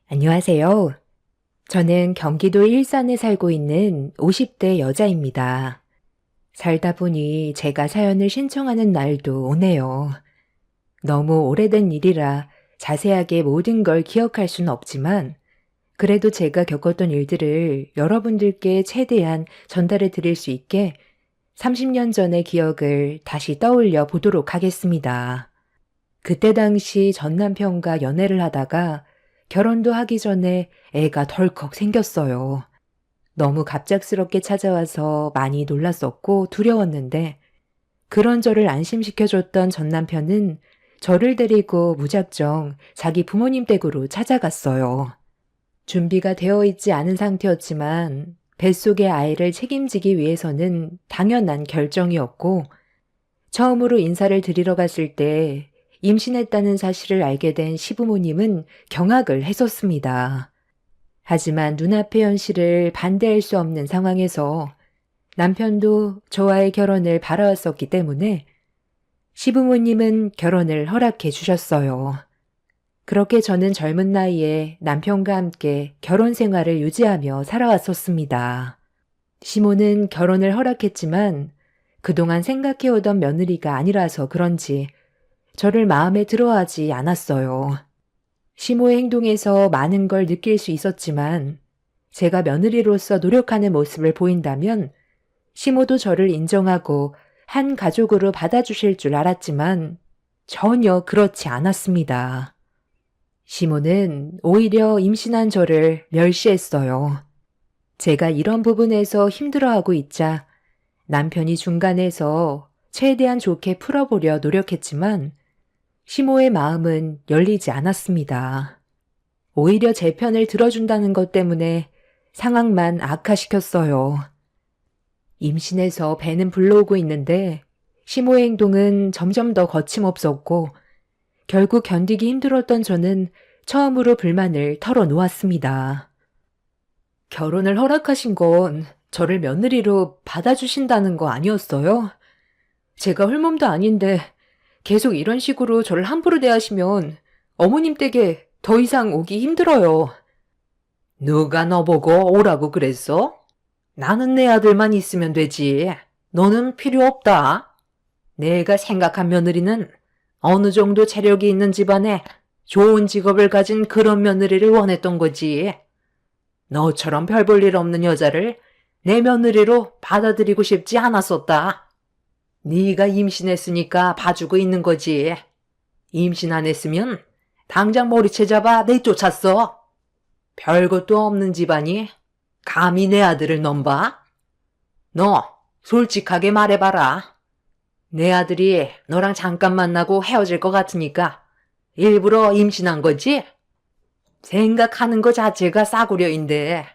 안녕하세요. 저는 경기도 일산에 살고 있는 50대 여자입니다. 살다 보니 제가 사연을 신청하는 날도 오네요. 너무 오래된 일이라 자세하게 모든 걸 기억할 수는 없지만 그래도 제가 겪었던 일들을 여러분들께 최대한 전달해 드릴 수 있게 30년 전의 기억을 다시 떠올려 보도록 하겠습니다. 그때 당시 전 남편과 연애를 하다가 결혼도 하기 전에 애가 덜컥 생겼어요. 너무 갑작스럽게 찾아와서 많이 놀랐었고 두려웠는데 그런 저를 안심시켜줬던 전 남편은 저를 데리고 무작정 자기 부모님 댁으로 찾아갔어요. 준비가 되어 있지 않은 상태였지만 뱃속의 아이를 책임지기 위해서는 당연한 결정이었고 처음으로 인사를 드리러 갔을 때 임신했다는 사실을 알게 된 시부모님은 경악을 했었습니다. 하지만 눈앞의 현실을 반대할 수 없는 상황에서 남편도 저와의 결혼을 바라왔었기 때문에 시부모님은 결혼을 허락해 주셨어요. 그렇게 저는 젊은 나이에 남편과 함께 결혼 생활을 유지하며 살아왔었습니다. 시모는 결혼을 허락했지만 그동안 생각해오던 며느리가 아니라서 그런지 저를 마음에 들어하지 않았어요. 시모의 행동에서 많은 걸 느낄 수 있었지만 제가 며느리로서 노력하는 모습을 보인다면 시모도 저를 인정하고 한 가족으로 받아주실 줄 알았지만 전혀 그렇지 않았습니다. 시모는 오히려 임신한 저를 멸시했어요. 제가 이런 부분에서 힘들어하고 있자 남편이 중간에서 최대한 좋게 풀어보려 노력했지만 시모의 마음은 열리지 않았습니다. 오히려 제 편을 들어준다는 것 때문에 상황만 악화시켰어요. 임신해서 배는 불러오고 있는데 시모의 행동은 점점 더 거침없었고 결국 견디기 힘들었던 저는 처음으로 불만을 털어놓았습니다. 결혼을 허락하신 건 저를 며느리로 받아주신다는 거 아니었어요? 제가 홀몸도 아닌데 계속 이런 식으로 저를 함부로 대하시면 어머님 댁에 더 이상 오기 힘들어요. 누가 너보고 오라고 그랬어? 나는 내 아들만 있으면 되지. 너는 필요 없다. 내가 생각한 며느리는 어느 정도 체력이 있는 집안에 좋은 직업을 가진 그런 며느리를 원했던 거지. 너처럼 별 볼 일 없는 여자를 내 며느리로 받아들이고 싶지 않았었다. 네가 임신했으니까 봐주고 있는 거지. 임신 안 했으면 당장 머리채 잡아 내쫓았어. 별것도 없는 집안이 감히 내 아들을 넘봐? 너 솔직하게 말해봐라. 내 아들이 너랑 잠깐 만나고 헤어질 것 같으니까 일부러 임신한 거지? 생각하는 거 자체가 싸구려인데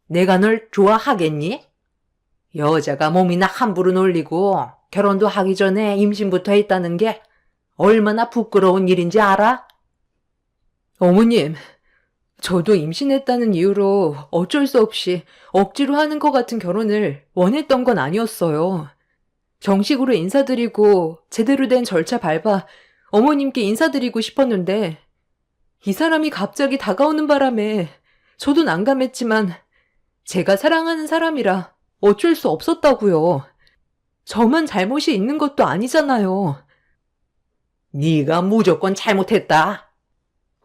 내가 널 좋아하겠니? 여자가 몸이나 함부로 놀리고 결혼도 하기 전에 임신부터 했다는 게 얼마나 부끄러운 일인지 알아? 어머님, 저도 임신했다는 이유로 어쩔 수 없이 억지로 하는 것 같은 결혼을 원했던 건 아니었어요. 정식으로 인사드리고 제대로 된 절차 밟아 어머님께 인사드리고 싶었는데 이 사람이 갑자기 다가오는 바람에 저도 난감했지만 제가 사랑하는 사람이라 어쩔 수 없었다고요. 저만 잘못이 있는 것도 아니잖아요. 네가 무조건 잘못했다.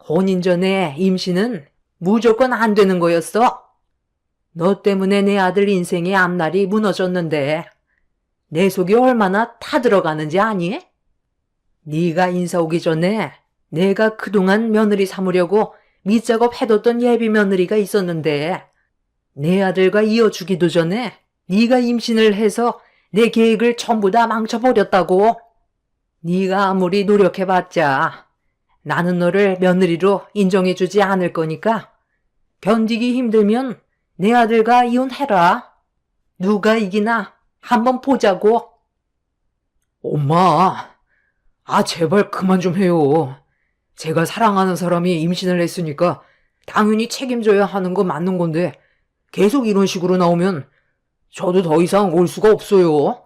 혼인 전에 임신은 무조건 안 되는 거였어. 너 때문에 내 아들 인생의 앞날이 무너졌는데 내 속이 얼마나 타들어가는지 아니? 네가 인사 오기 전에 내가 그동안 며느리 삼으려고 밑작업 해뒀던 예비 며느리가 있었는데 내 아들과 이어주기도 전에 네가 임신을 해서 내 계획을 전부 다 망쳐버렸다고. 네가 아무리 노력해봤자 나는 너를 며느리로 인정해주지 않을 거니까 견디기 힘들면 내 아들과 이혼해라. 누가 이기나 한번 보자고. 엄마, 제발 그만 좀 해요. 제가 사랑하는 사람이 임신을 했으니까 당연히 책임져야 하는 거 맞는 건데 계속 이런 식으로 나오면 저도 더 이상 올 수가 없어요.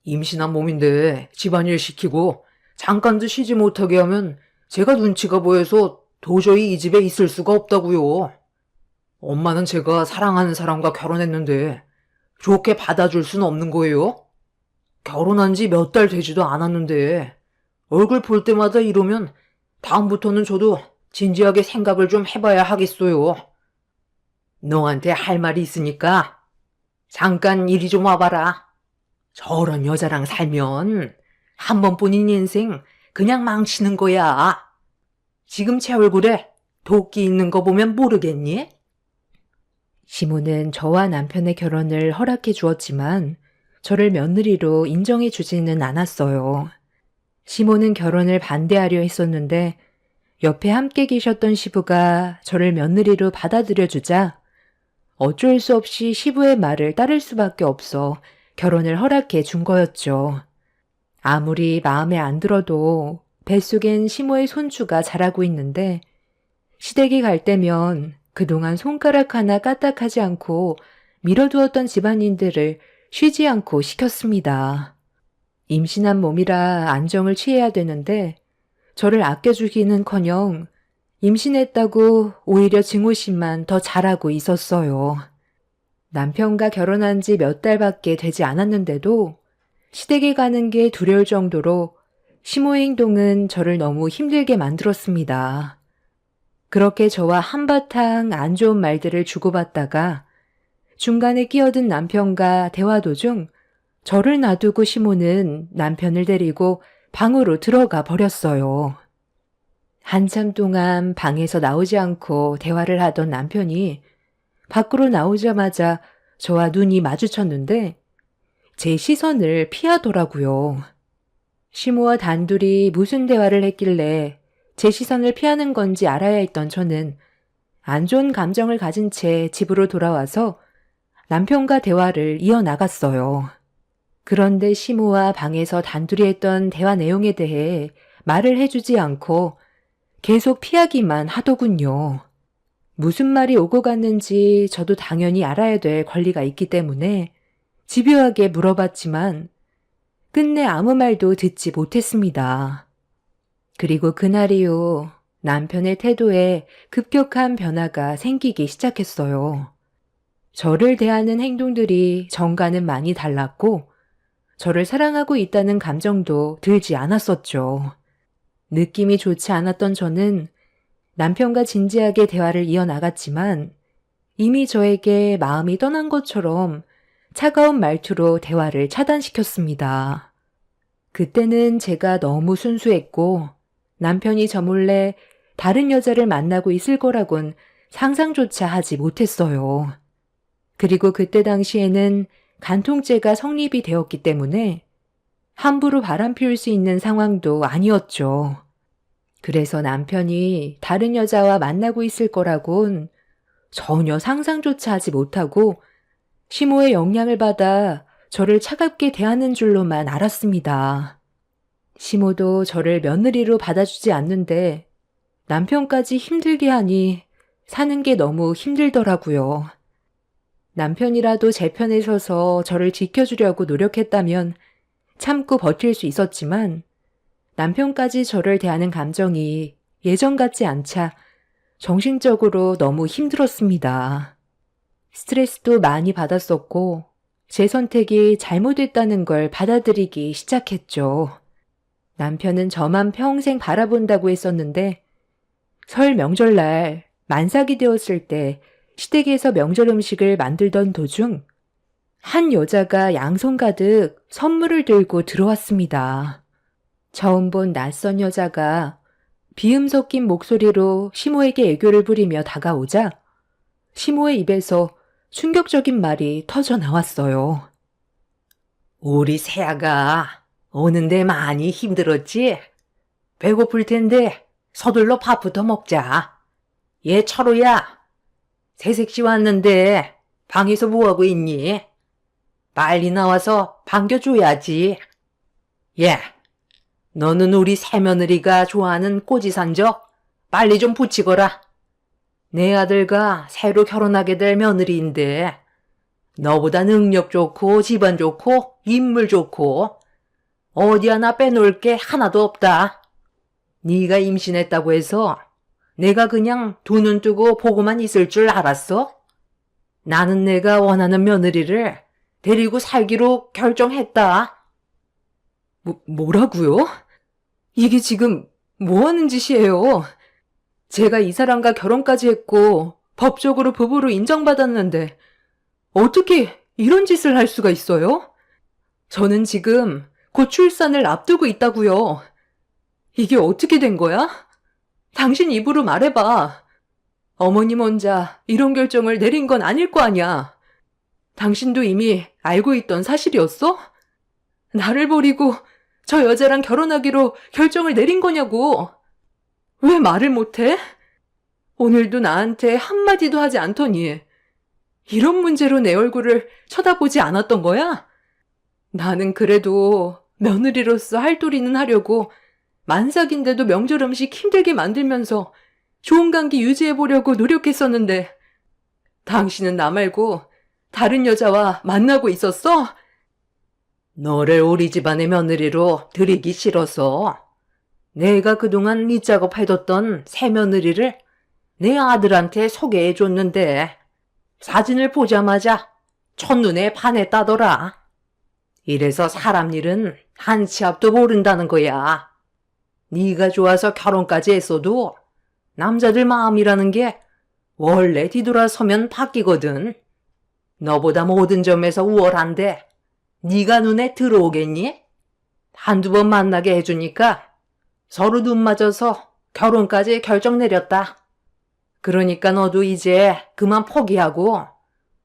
임신한 몸인데 집안일 시키고 잠깐도 쉬지 못하게 하면 제가 눈치가 보여서 도저히 이 집에 있을 수가 없다고요. 엄마는 제가 사랑하는 사람과 결혼했는데 좋게 받아줄 수는 없는 거예요? 결혼한 지 몇 달 되지도 않았는데 얼굴 볼 때마다 이러면 다음부터는 저도 진지하게 생각을 좀 해봐야 하겠어요. 너한테 할 말이 있으니까 잠깐 이리 좀 와봐라. 저런 여자랑 살면 한 번뿐인 인생 그냥 망치는 거야. 지금 제 얼굴에 도끼 있는 거 보면 모르겠니? 시모는 저와 남편의 결혼을 허락해 주었지만 저를 며느리로 인정해 주지는 않았어요. 시모는 결혼을 반대하려 했었는데 옆에 함께 계셨던 시부가 저를 며느리로 받아들여 주자 어쩔 수 없이 시부의 말을 따를 수밖에 없어 결혼을 허락해 준 거였죠. 아무리 마음에 안 들어도 뱃속엔 시모의 손주가 자라고 있는데 시댁이 갈 때면 그동안 손가락 하나 까딱하지 않고 밀어두었던 집안인들을 쉬지 않고 시켰습니다. 임신한 몸이라 안정을 취해야 되는데 저를 아껴주기는커녕 임신했다고 오히려 증오심만 더 잘하고 있었어요. 남편과 결혼한 지 몇 달밖에 되지 않았는데도 시댁에 가는 게 두려울 정도로 시모의 행동은 저를 너무 힘들게 만들었습니다. 그렇게 저와 한바탕 안 좋은 말들을 주고받다가 중간에 끼어든 남편과 대화 도중 저를 놔두고 시모는 남편을 데리고 방으로 들어가 버렸어요. 한참 동안 방에서 나오지 않고 대화를 하던 남편이 밖으로 나오자마자 저와 눈이 마주쳤는데 제 시선을 피하더라고요. 시모와 단둘이 무슨 대화를 했길래 제 시선을 피하는 건지 알아야 했던 저는 안 좋은 감정을 가진 채 집으로 돌아와서 남편과 대화를 이어나갔어요. 그런데 시모와 방에서 단둘이 했던 대화 내용에 대해 말을 해주지 않고 계속 피하기만 하더군요. 무슨 말이 오고 갔는지 저도 당연히 알아야 될 권리가 있기 때문에 집요하게 물어봤지만 끝내 아무 말도 듣지 못했습니다. 그리고 그날 이후 남편의 태도에 급격한 변화가 생기기 시작했어요. 저를 대하는 행동들이 전과는 많이 달랐고 저를 사랑하고 있다는 감정도 들지 않았었죠. 느낌이 좋지 않았던 저는 남편과 진지하게 대화를 이어나갔지만 이미 저에게 마음이 떠난 것처럼 차가운 말투로 대화를 차단시켰습니다. 그때는 제가 너무 순수했고 남편이 저 몰래 다른 여자를 만나고 있을 거라곤 상상조차 하지 못했어요. 그리고 그때 당시에는 간통죄가 성립이 되었기 때문에 함부로 바람 피울 수 있는 상황도 아니었죠. 그래서 남편이 다른 여자와 만나고 있을 거라곤 전혀 상상조차 하지 못하고 시모의 영향을 받아 저를 차갑게 대하는 줄로만 알았습니다. 시모도 저를 며느리로 받아주지 않는데 남편까지 힘들게 하니 사는 게 너무 힘들더라고요. 남편이라도 제 편에 서서 저를 지켜주려고 노력했다면 참고 버틸 수 있었지만 남편까지 저를 대하는 감정이 예전 같지 않자 정신적으로 너무 힘들었습니다. 스트레스도 많이 받았었고 제 선택이 잘못됐다는 걸 받아들이기 시작했죠. 남편은 저만 평생 바라본다고 했었는데 설 명절날 만삭이 되었을 때 시댁에서 명절 음식을 만들던 도중 한 여자가 양손 가득 선물을 들고 들어왔습니다. 처음 본 낯선 여자가 비음 섞인 목소리로 시모에게 애교를 부리며 다가오자 시모의 입에서 충격적인 말이 터져 나왔어요. 우리 새아가 오는데 많이 힘들었지? 배고플 텐데 서둘러 밥부터 먹자. 얘 철우야, 새색시 왔는데 방에서 뭐하고 있니? 빨리 나와서 반겨줘야지. 예, 너는 우리 새며느리가 좋아하는 꼬지산적 빨리 좀 붙이거라. 내 아들과 새로 결혼하게 될 며느리인데 너보다 능력 좋고 집안 좋고 인물 좋고 어디 하나 빼놓을 게 하나도 없다. 네가 임신했다고 해서 내가 그냥 두 눈 뜨고 보고만 있을 줄 알았어? 나는 내가 원하는 며느리를 데리고 살기로 결정했다. 뭐라고요? 이게 지금 뭐 하는 짓이에요? 제가 이 사람과 결혼까지 했고 법적으로 부부로 인정받았는데 어떻게 이런 짓을 할 수가 있어요? 저는 지금 곧 출산을 앞두고 있다고요. 이게 어떻게 된 거야? 당신 입으로 말해봐. 어머님 혼자 이런 결정을 내린 건 아닐 거 아니야. 당신도 이미 알고 있던 사실이었어? 나를 버리고 저 여자랑 결혼하기로 결정을 내린 거냐고. 왜 말을 못해? 오늘도 나한테 한마디도 하지 않더니 이런 문제로 내 얼굴을 쳐다보지 않았던 거야? 나는 그래도 며느리로서 할 도리는 하려고 만삭인데도 명절 음식 힘들게 만들면서 좋은 관계 유지해보려고 노력했었는데 당신은 나 말고 다른 여자와 만나고 있었어? 너를 우리 집안의 며느리로 들이기 싫어서 내가 그동안 밑작업 해뒀던 새 며느리를 내 아들한테 소개해줬는데 사진을 보자마자 첫눈에 반했다더라. 이래서 사람 일은 한 치 앞도 모른다는 거야. 네가 좋아서 결혼까지 했어도 남자들 마음이라는 게 원래 뒤돌아서면 바뀌거든. 너보다 모든 점에서 우월한데 네가 눈에 들어오겠니? 한두 번 만나게 해주니까 서로 눈 맞아서 결혼까지 결정 내렸다. 그러니까 너도 이제 그만 포기하고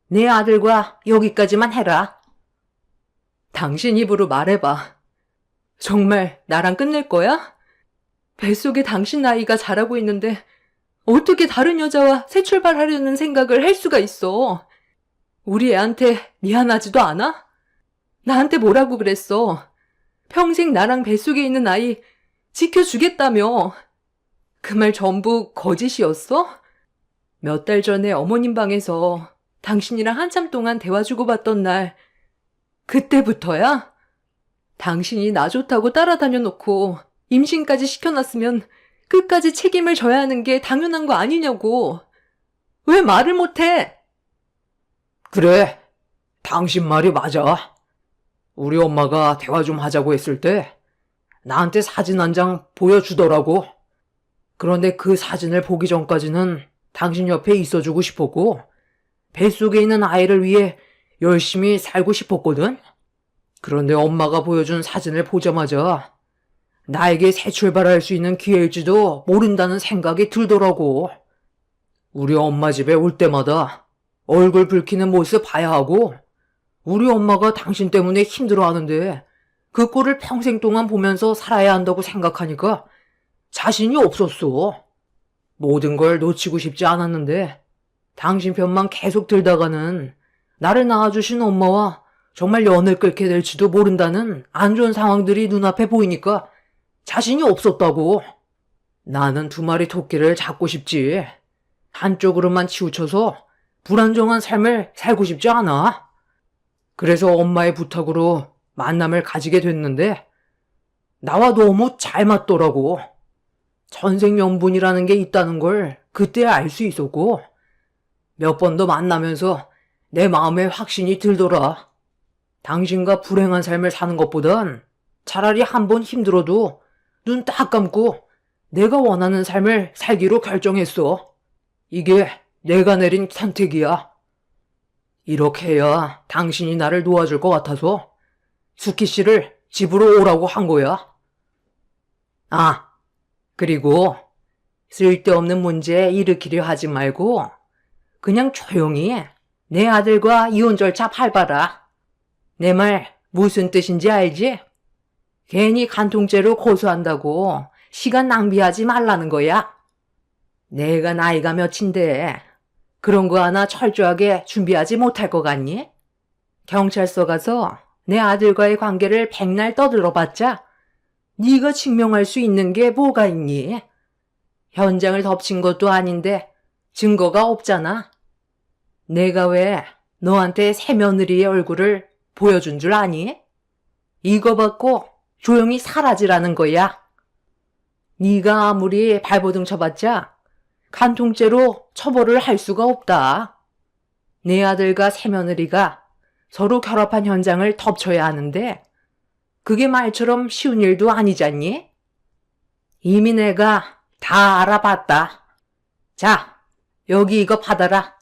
내 아들과 여기까지만 해라. 당신 입으로 말해봐. 정말 나랑 끝낼 거야? 뱃속에 당신 나이가 자라고 있는데 어떻게 다른 여자와 새 출발하려는 생각을 할 수가 있어? 우리 애한테 미안하지도 않아? 나한테 뭐라고 그랬어? 평생 나랑 뱃속에 있는 아이 지켜주겠다며. 그 말 전부 거짓이었어? 몇 달 전에 어머님 방에서 당신이랑 한참 동안 대화 주고받던 날, 그때부터야? 당신이 나 좋다고 따라다녀 놓고 임신까지 시켜놨으면 끝까지 책임을 져야 하는 게 당연한 거 아니냐고. 왜 말을 못해? 그래, 당신 말이 맞아. 우리 엄마가 대화 좀 하자고 했을 때 나한테 사진 한 장 보여주더라고. 그런데 그 사진을 보기 전까지는 당신 옆에 있어주고 싶었고 뱃속에 있는 아이를 위해 열심히 살고 싶었거든. 그런데 엄마가 보여준 사진을 보자마자 나에게 새 출발할 수 있는 기회일지도 모른다는 생각이 들더라고. 우리 엄마 집에 올 때마다 얼굴 붉히는 모습 봐야 하고 우리 엄마가 당신 때문에 힘들어하는데 그 꼴을 평생 동안 보면서 살아야 한다고 생각하니까 자신이 없었어. 모든 걸 놓치고 싶지 않았는데 당신 편만 계속 들다가는 나를 낳아주신 엄마와 정말 연을 끊게 될지도 모른다는 안 좋은 상황들이 눈앞에 보이니까 자신이 없었다고. 나는 두 마리 토끼를 잡고 싶지. 한쪽으로만 치우쳐서 불안정한 삶을 살고 싶지 않아. 그래서 엄마의 부탁으로 만남을 가지게 됐는데 나와 너무 잘 맞더라고. 천생연분이라는 게 있다는 걸 그때 알 수 있었고 몇 번 더 만나면서 내 마음에 확신이 들더라. 당신과 불행한 삶을 사는 것보단 차라리 한 번 힘들어도 눈 딱 감고 내가 원하는 삶을 살기로 결정했어. 이게 내가 내린 선택이야. 이렇게 해야 당신이 나를 도와줄 것 같아서 수키 씨를 집으로 오라고 한 거야. 아, 그리고 쓸데없는 문제 일으키려 하지 말고 그냥 조용히 내 아들과 이혼 절차 밟아라. 내 말 무슨 뜻인지 알지? 괜히 간통죄로 고소한다고 시간 낭비하지 말라는 거야. 내가 나이가 몇인데 그런 거 하나 철저하게 준비하지 못할 것 같니? 경찰서 가서 내 아들과의 관계를 백날 떠들어봤자 네가 증명할 수 있는 게 뭐가 있니? 현장을 덮친 것도 아닌데 증거가 없잖아. 내가 왜 너한테 새 며느리의 얼굴을 보여준 줄 아니? 이거 받고 조용히 사라지라는 거야. 네가 아무리 발버둥 쳐봤자 간통죄로 처벌을 할 수가 없다. 내 아들과 새며느리가 서로 결합한 현장을 덮쳐야 하는데 그게 말처럼 쉬운 일도 아니잖니? 이미 내가 다 알아봤다. 자, 여기 이거 받아라.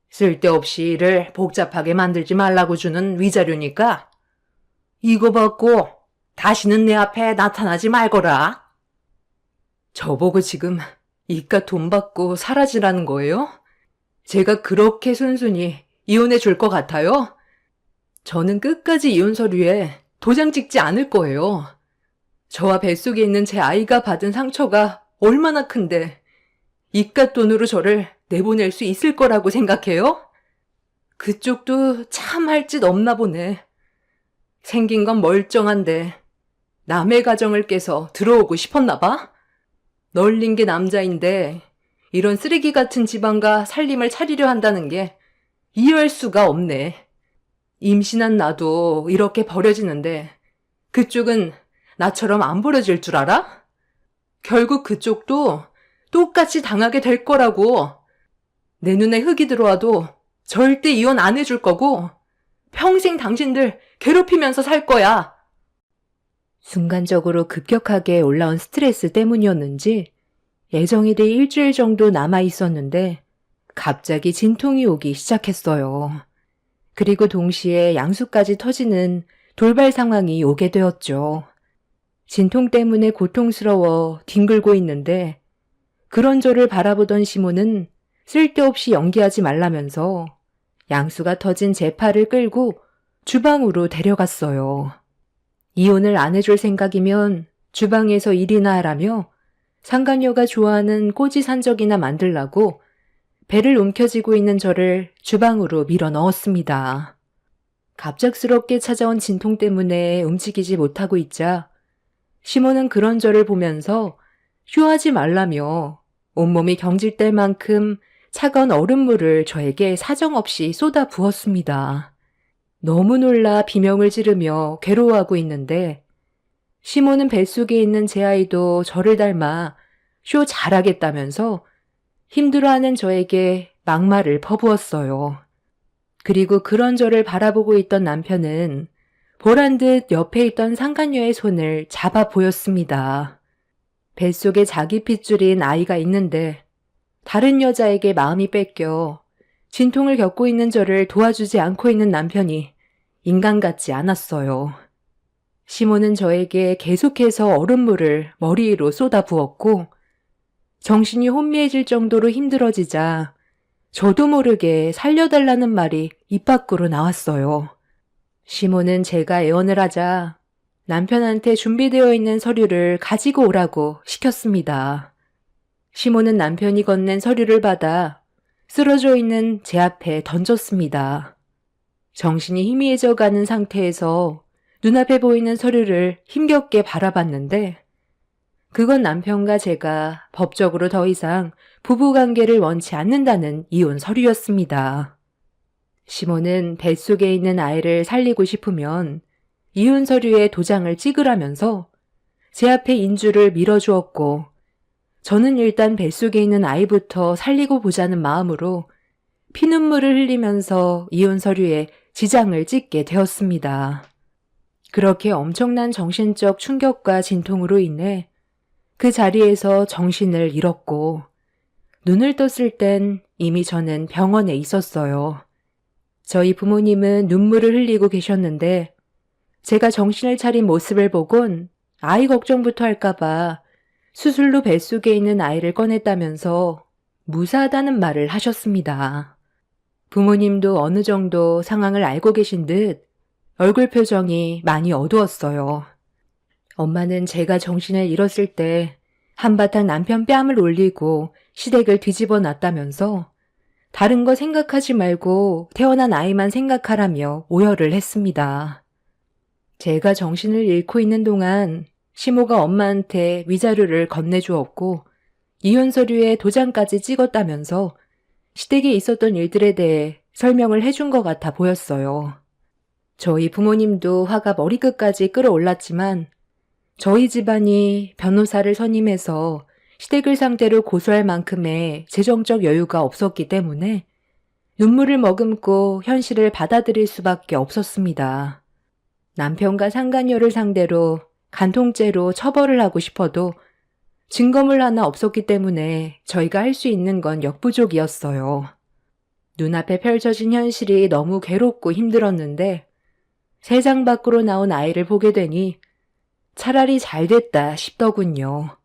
쓸데없이 일을 복잡하게 만들지 말라고 주는 위자료니까 이거 받고 다시는 내 앞에 나타나지 말거라. 저보고 지금 이깟 돈 받고 사라지라는 거예요? 제가 그렇게 순순히 이혼해 줄 것 같아요? 저는 끝까지 이혼 서류에 도장 찍지 않을 거예요. 저와 뱃속에 있는 제 아이가 받은 상처가 얼마나 큰데 이깟 돈으로 저를 내보낼 수 있을 거라고 생각해요? 그쪽도 참 할 짓 없나 보네. 생긴 건 멀쩡한데 남의 가정을 깨서 들어오고 싶었나 봐? 널린 게 남자인데 이런 쓰레기 같은 집안과 살림을 차리려 한다는 게 이해할 수가 없네. 임신한 나도 이렇게 버려지는데 그쪽은 나처럼 안 버려질 줄 알아? 결국 그쪽도 똑같이 당하게 될 거라고. 내 눈에 흙이 들어와도 절대 이혼 안 해줄 거고 평생 당신들 괴롭히면서 살 거야. 순간적으로 급격하게 올라온 스트레스 때문이었는지 예정일이 일주일 정도 남아 있었는데 갑자기 진통이 오기 시작했어요. 그리고 동시에 양수까지 터지는 돌발 상황이 오게 되었죠. 진통 때문에 고통스러워 뒹굴고 있는데 그런 저를 바라보던 시모는 쓸데없이 연기하지 말라면서 양수가 터진 제 팔을 끌고 주방으로 데려갔어요. 이혼을 안 해줄 생각이면 주방에서 일이나 하라며 상간녀가 좋아하는 꼬지 산적이나 만들라고 배를 움켜쥐고 있는 저를 주방으로 밀어 넣었습니다. 갑작스럽게 찾아온 진통 때문에 움직이지 못하고 있자 시모는 그런 저를 보면서 휴하지 말라며 온몸이 경질될 만큼 차가운 얼음물을 저에게 사정없이 쏟아 부었습니다. 너무 놀라 비명을 지르며 괴로워하고 있는데 시모는 뱃속에 있는 제 아이도 저를 닮아 쇼 잘하겠다면서 힘들어하는 저에게 막말을 퍼부었어요. 그리고 그런 저를 바라보고 있던 남편은 보란 듯 옆에 있던 상간녀의 손을 잡아 보였습니다. 뱃속에 자기 핏줄인 아이가 있는데 다른 여자에게 마음이 뺏겨 진통을 겪고 있는 저를 도와주지 않고 있는 남편이 인간 같지 않았어요. 시모는 저에게 계속해서 얼음물을 머리 위로 쏟아 부었고 정신이 혼미해질 정도로 힘들어지자 저도 모르게 살려달라는 말이 입 밖으로 나왔어요. 시모는 제가 애원을 하자 남편한테 준비되어 있는 서류를 가지고 오라고 시켰습니다. 시모는 남편이 건넨 서류를 받아 쓰러져 있는 제 앞에 던졌습니다. 정신이 희미해져 가는 상태에서 눈앞에 보이는 서류를 힘겹게 바라봤는데 그건 남편과 제가 법적으로 더 이상 부부관계를 원치 않는다는 이혼 서류였습니다. 시모는 뱃속에 있는 아이를 살리고 싶으면 이혼 서류에 도장을 찍으라면서 제 앞에 인주를 밀어주었고 저는 일단 뱃속에 있는 아이부터 살리고 보자는 마음으로 피눈물을 흘리면서 이혼 서류에 지장을 찍게 되었습니다. 그렇게 엄청난 정신적 충격과 진통으로 인해 그 자리에서 정신을 잃었고 눈을 떴을 땐 이미 저는 병원에 있었어요. 저희 부모님은 눈물을 흘리고 계셨는데 제가 정신을 차린 모습을 보곤 아이 걱정부터 할까봐 수술로 뱃속에 있는 아이를 꺼냈다면서 무사하다는 말을 하셨습니다. 부모님도 어느 정도 상황을 알고 계신 듯 얼굴 표정이 많이 어두웠어요. 엄마는 제가 정신을 잃었을 때 한바탕 남편 뺨을 올리고 시댁을 뒤집어 놨다면서 다른 거 생각하지 말고 태어난 아이만 생각하라며 오열을 했습니다. 제가 정신을 잃고 있는 동안 시모가 엄마한테 위자료를 건네주었고 이혼 서류에 도장까지 찍었다면서 시댁에 있었던 일들에 대해 설명을 해준 것 같아 보였어요. 저희 부모님도 화가 머리끝까지 끌어올랐지만 저희 집안이 변호사를 선임해서 시댁을 상대로 고소할 만큼의 재정적 여유가 없었기 때문에 눈물을 머금고 현실을 받아들일 수밖에 없었습니다. 남편과 상간녀를 상대로 간통죄로 처벌을 하고 싶어도 증거물 하나 없었기 때문에 저희가 할 수 있는 건 역부족이었어요. 눈앞에 펼쳐진 현실이 너무 괴롭고 힘들었는데 세상 밖으로 나온 아이를 보게 되니 차라리 잘 됐다 싶더군요.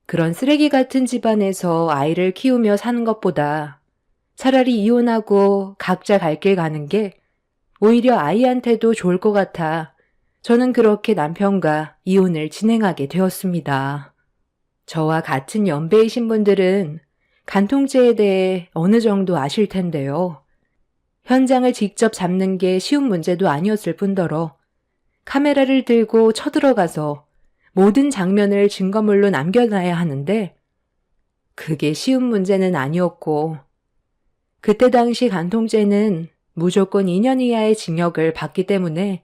그런 쓰레기 같은 집안에서 아이를 키우며 사는 것보다 차라리 이혼하고 각자 갈 길 가는 게 오히려 아이한테도 좋을 것 같아 저는 그렇게 남편과 이혼을 진행하게 되었습니다. 저와 같은 연배이신 분들은 간통죄에 대해 어느 정도 아실 텐데요. 현장을 직접 잡는 게 쉬운 문제도 아니었을 뿐더러 카메라를 들고 쳐들어가서 모든 장면을 증거물로 남겨놔야 하는데 그게 쉬운 문제는 아니었고 그때 당시 간통죄는 무조건 2년 이하의 징역을 받기 때문에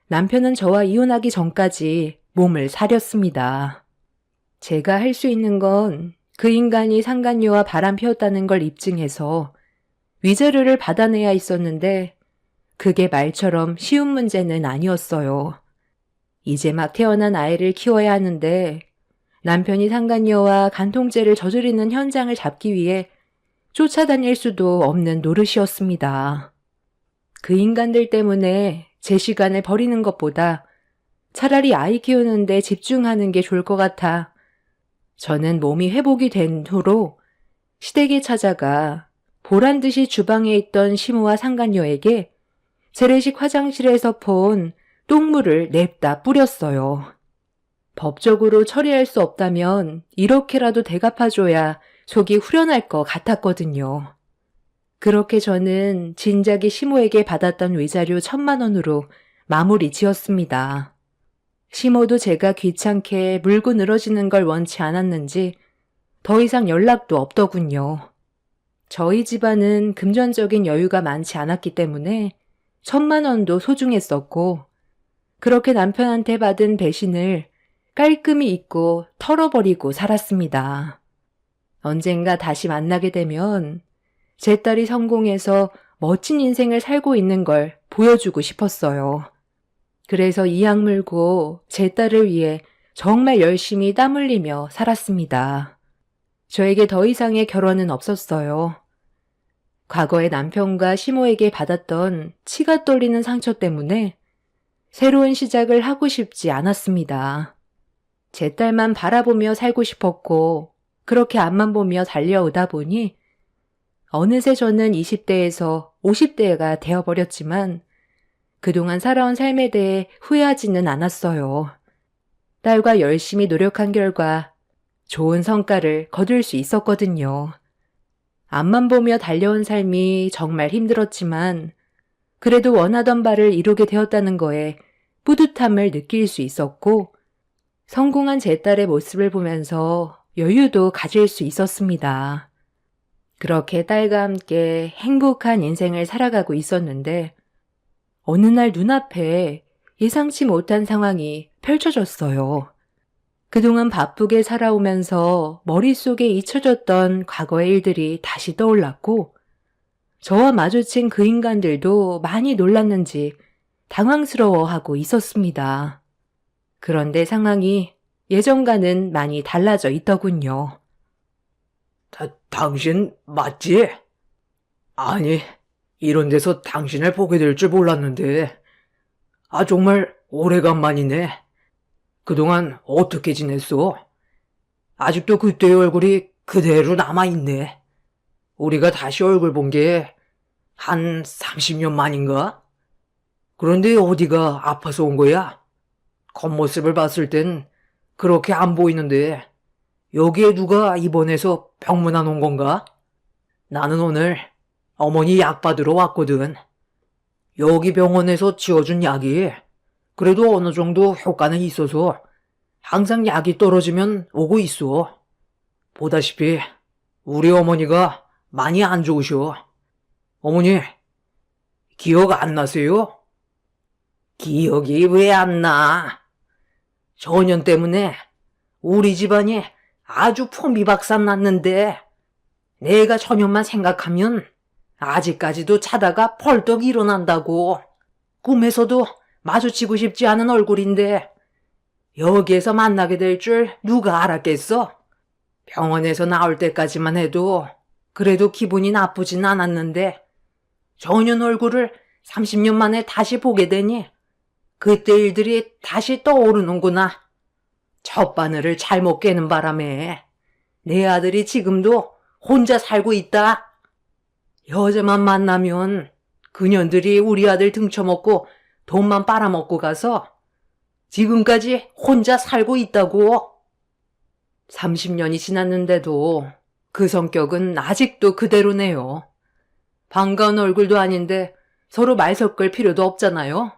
남편은 저와 이혼하기 전까지 몸을 사렸습니다. 제가 할 수 있는 건 그 인간이 상간녀와 바람 피웠다는 걸 입증해서 위자료를 받아내야 있었는데 그게 말처럼 쉬운 문제는 아니었어요. 이제 막 태어난 아이를 키워야 하는데 남편이 상간녀와 간통죄를 저지르는 현장을 잡기 위해 쫓아다닐 수도 없는 노릇이었습니다. 그 인간들 때문에 제 시간을 버리는 것보다 차라리 아이 키우는 데 집중하는 게 좋을 것 같아 저는 몸이 회복이 된 후로 시댁에 찾아가 보란듯이 주방에 있던 시모와 상간녀에게 재래식 화장실에서 본 똥물을 냅다 뿌렸어요. 법적으로 처리할 수 없다면 이렇게라도 대갚아줘야 속이 후련할 것 같았거든요. 그렇게 저는 진작에 시모에게 받았던 위자료 1,000만 원으로 마무리 지었습니다. 시모도 제가 귀찮게 물고 늘어지는 걸 원치 않았는지 더 이상 연락도 없더군요. 저희 집안은 금전적인 여유가 많지 않았기 때문에 1,000만 원도 소중했었고 그렇게 남편한테 받은 배신을 깔끔히 잊고 털어버리고 살았습니다. 언젠가 다시 만나게 되면 제 딸이 성공해서 멋진 인생을 살고 있는 걸 보여주고 싶었어요. 그래서 이악 물고 제 딸을 위해 정말 열심히 땀 흘리며 살았습니다. 저에게 더 이상의 결혼은 없었어요. 과거에 남편과 시모에게 받았던 치가 떨리는 상처 때문에 새로운 시작을 하고 싶지 않았습니다. 제 딸만 바라보며 살고 싶었고 그렇게 앞만 보며 달려오다 보니 어느새 저는 20대에서 50대가 되어버렸지만 그동안 살아온 삶에 대해 후회하지는 않았어요. 딸과 열심히 노력한 결과 좋은 성과를 거둘 수 있었거든요. 앞만 보며 달려온 삶이 정말 힘들었지만 그래도 원하던 바를 이루게 되었다는 거에 뿌듯함을 느낄 수 있었고 성공한 제 딸의 모습을 보면서 여유도 가질 수 있었습니다. 그렇게 딸과 함께 행복한 인생을 살아가고 있었는데 어느 날 눈앞에 예상치 못한 상황이 펼쳐졌어요. 그동안 바쁘게 살아오면서 머릿속에 잊혀졌던 과거의 일들이 다시 떠올랐고 저와 마주친 그 인간들도 많이 놀랐는지 당황스러워하고 있었습니다. 그런데 상황이 예전과는 많이 달라져 있더군요. 당신 맞지? 아니, 이런 데서 당신을 보게 될 줄 몰랐는데. 정말 오래간만이네. 그동안 어떻게 지냈어? 아직도 그때의 얼굴이 그대로 남아있네. 우리가 다시 얼굴 본 게 한 30년 만인가? 그런데 어디가 아파서 온 거야? 겉모습을 봤을 땐 그렇게 안 보이는데 여기에 누가 입원해서 병문안 온 건가? 나는 오늘 어머니 약 받으러 왔거든. 여기 병원에서 지어준 약이 그래도 어느 정도 효과는 있어서 항상 약이 떨어지면 오고 있어. 보다시피 우리 어머니가 많이 안 좋으셔. 어머니, 기억 안 나세요? 기억이 왜 안 나? 전염 때문에 우리 집안이 아주 풍비박산 났는데 내가 저년만 생각하면 아직까지도 자다가 벌떡 일어난다고. 꿈에서도 마주치고 싶지 않은 얼굴인데 여기에서 만나게 될 줄 누가 알았겠어? 병원에서 나올 때까지만 해도 그래도 기분이 나쁘진 않았는데 저년 얼굴을 30년 만에 다시 보게 되니 그때 일들이 다시 떠오르는구나. 첫 바늘을 잘못 깨는 바람에 내 아들이 지금도 혼자 살고 있다. 여자만 만나면 그년들이 우리 아들 등쳐먹고 돈만 빨아먹고 가서 지금까지 혼자 살고 있다고. 30년이 지났는데도 그 성격은 아직도 그대로네요. 반가운 얼굴도 아닌데 서로 말 섞을 필요도 없잖아요.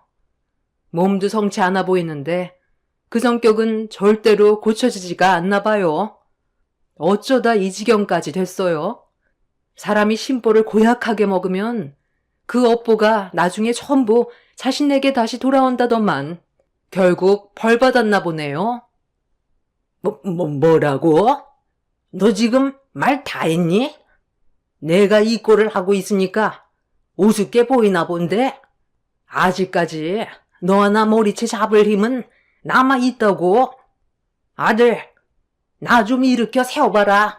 몸도 성치 않아 보이는데 그 성격은 절대로 고쳐지지가 않나 봐요. 어쩌다 이 지경까지 됐어요. 사람이 심보를 고약하게 먹으면 그 업보가 나중에 전부 자신에게 다시 돌아온다더만 결국 벌 받았나 보네요. 뭐라고? 너 지금 말 다 했니? 내가 이 꼴을 하고 있으니까 우습게 보이나 본데 아직까지 너와 나 머리채 잡을 힘은 남아 있다고. 아들, 나 좀 일으켜 세워봐라.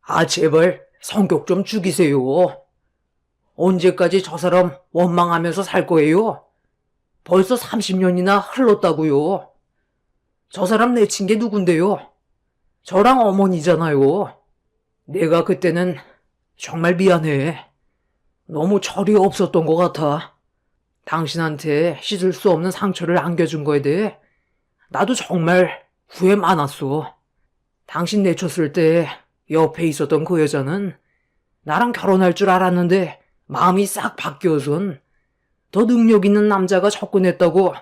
아, 제발 성격 좀 죽이세요. 언제까지 저 사람 원망하면서 살 거예요? 벌써 30년이나 흘렀다고요. 저 사람 내친 게 누군데요? 저랑 어머니잖아요. 내가 그때는 정말 미안해. 너무 철이 없었던 것 같아. 당신한테 씻을 수 없는 상처를 안겨준 거에 대해 나도 정말 후회 많았어. 당신 내쳤을 때 옆에 있었던 그 여자는 나랑 결혼할 줄 알았는데 마음이 싹 바뀌어선 더 능력 있는 남자가 접근했다고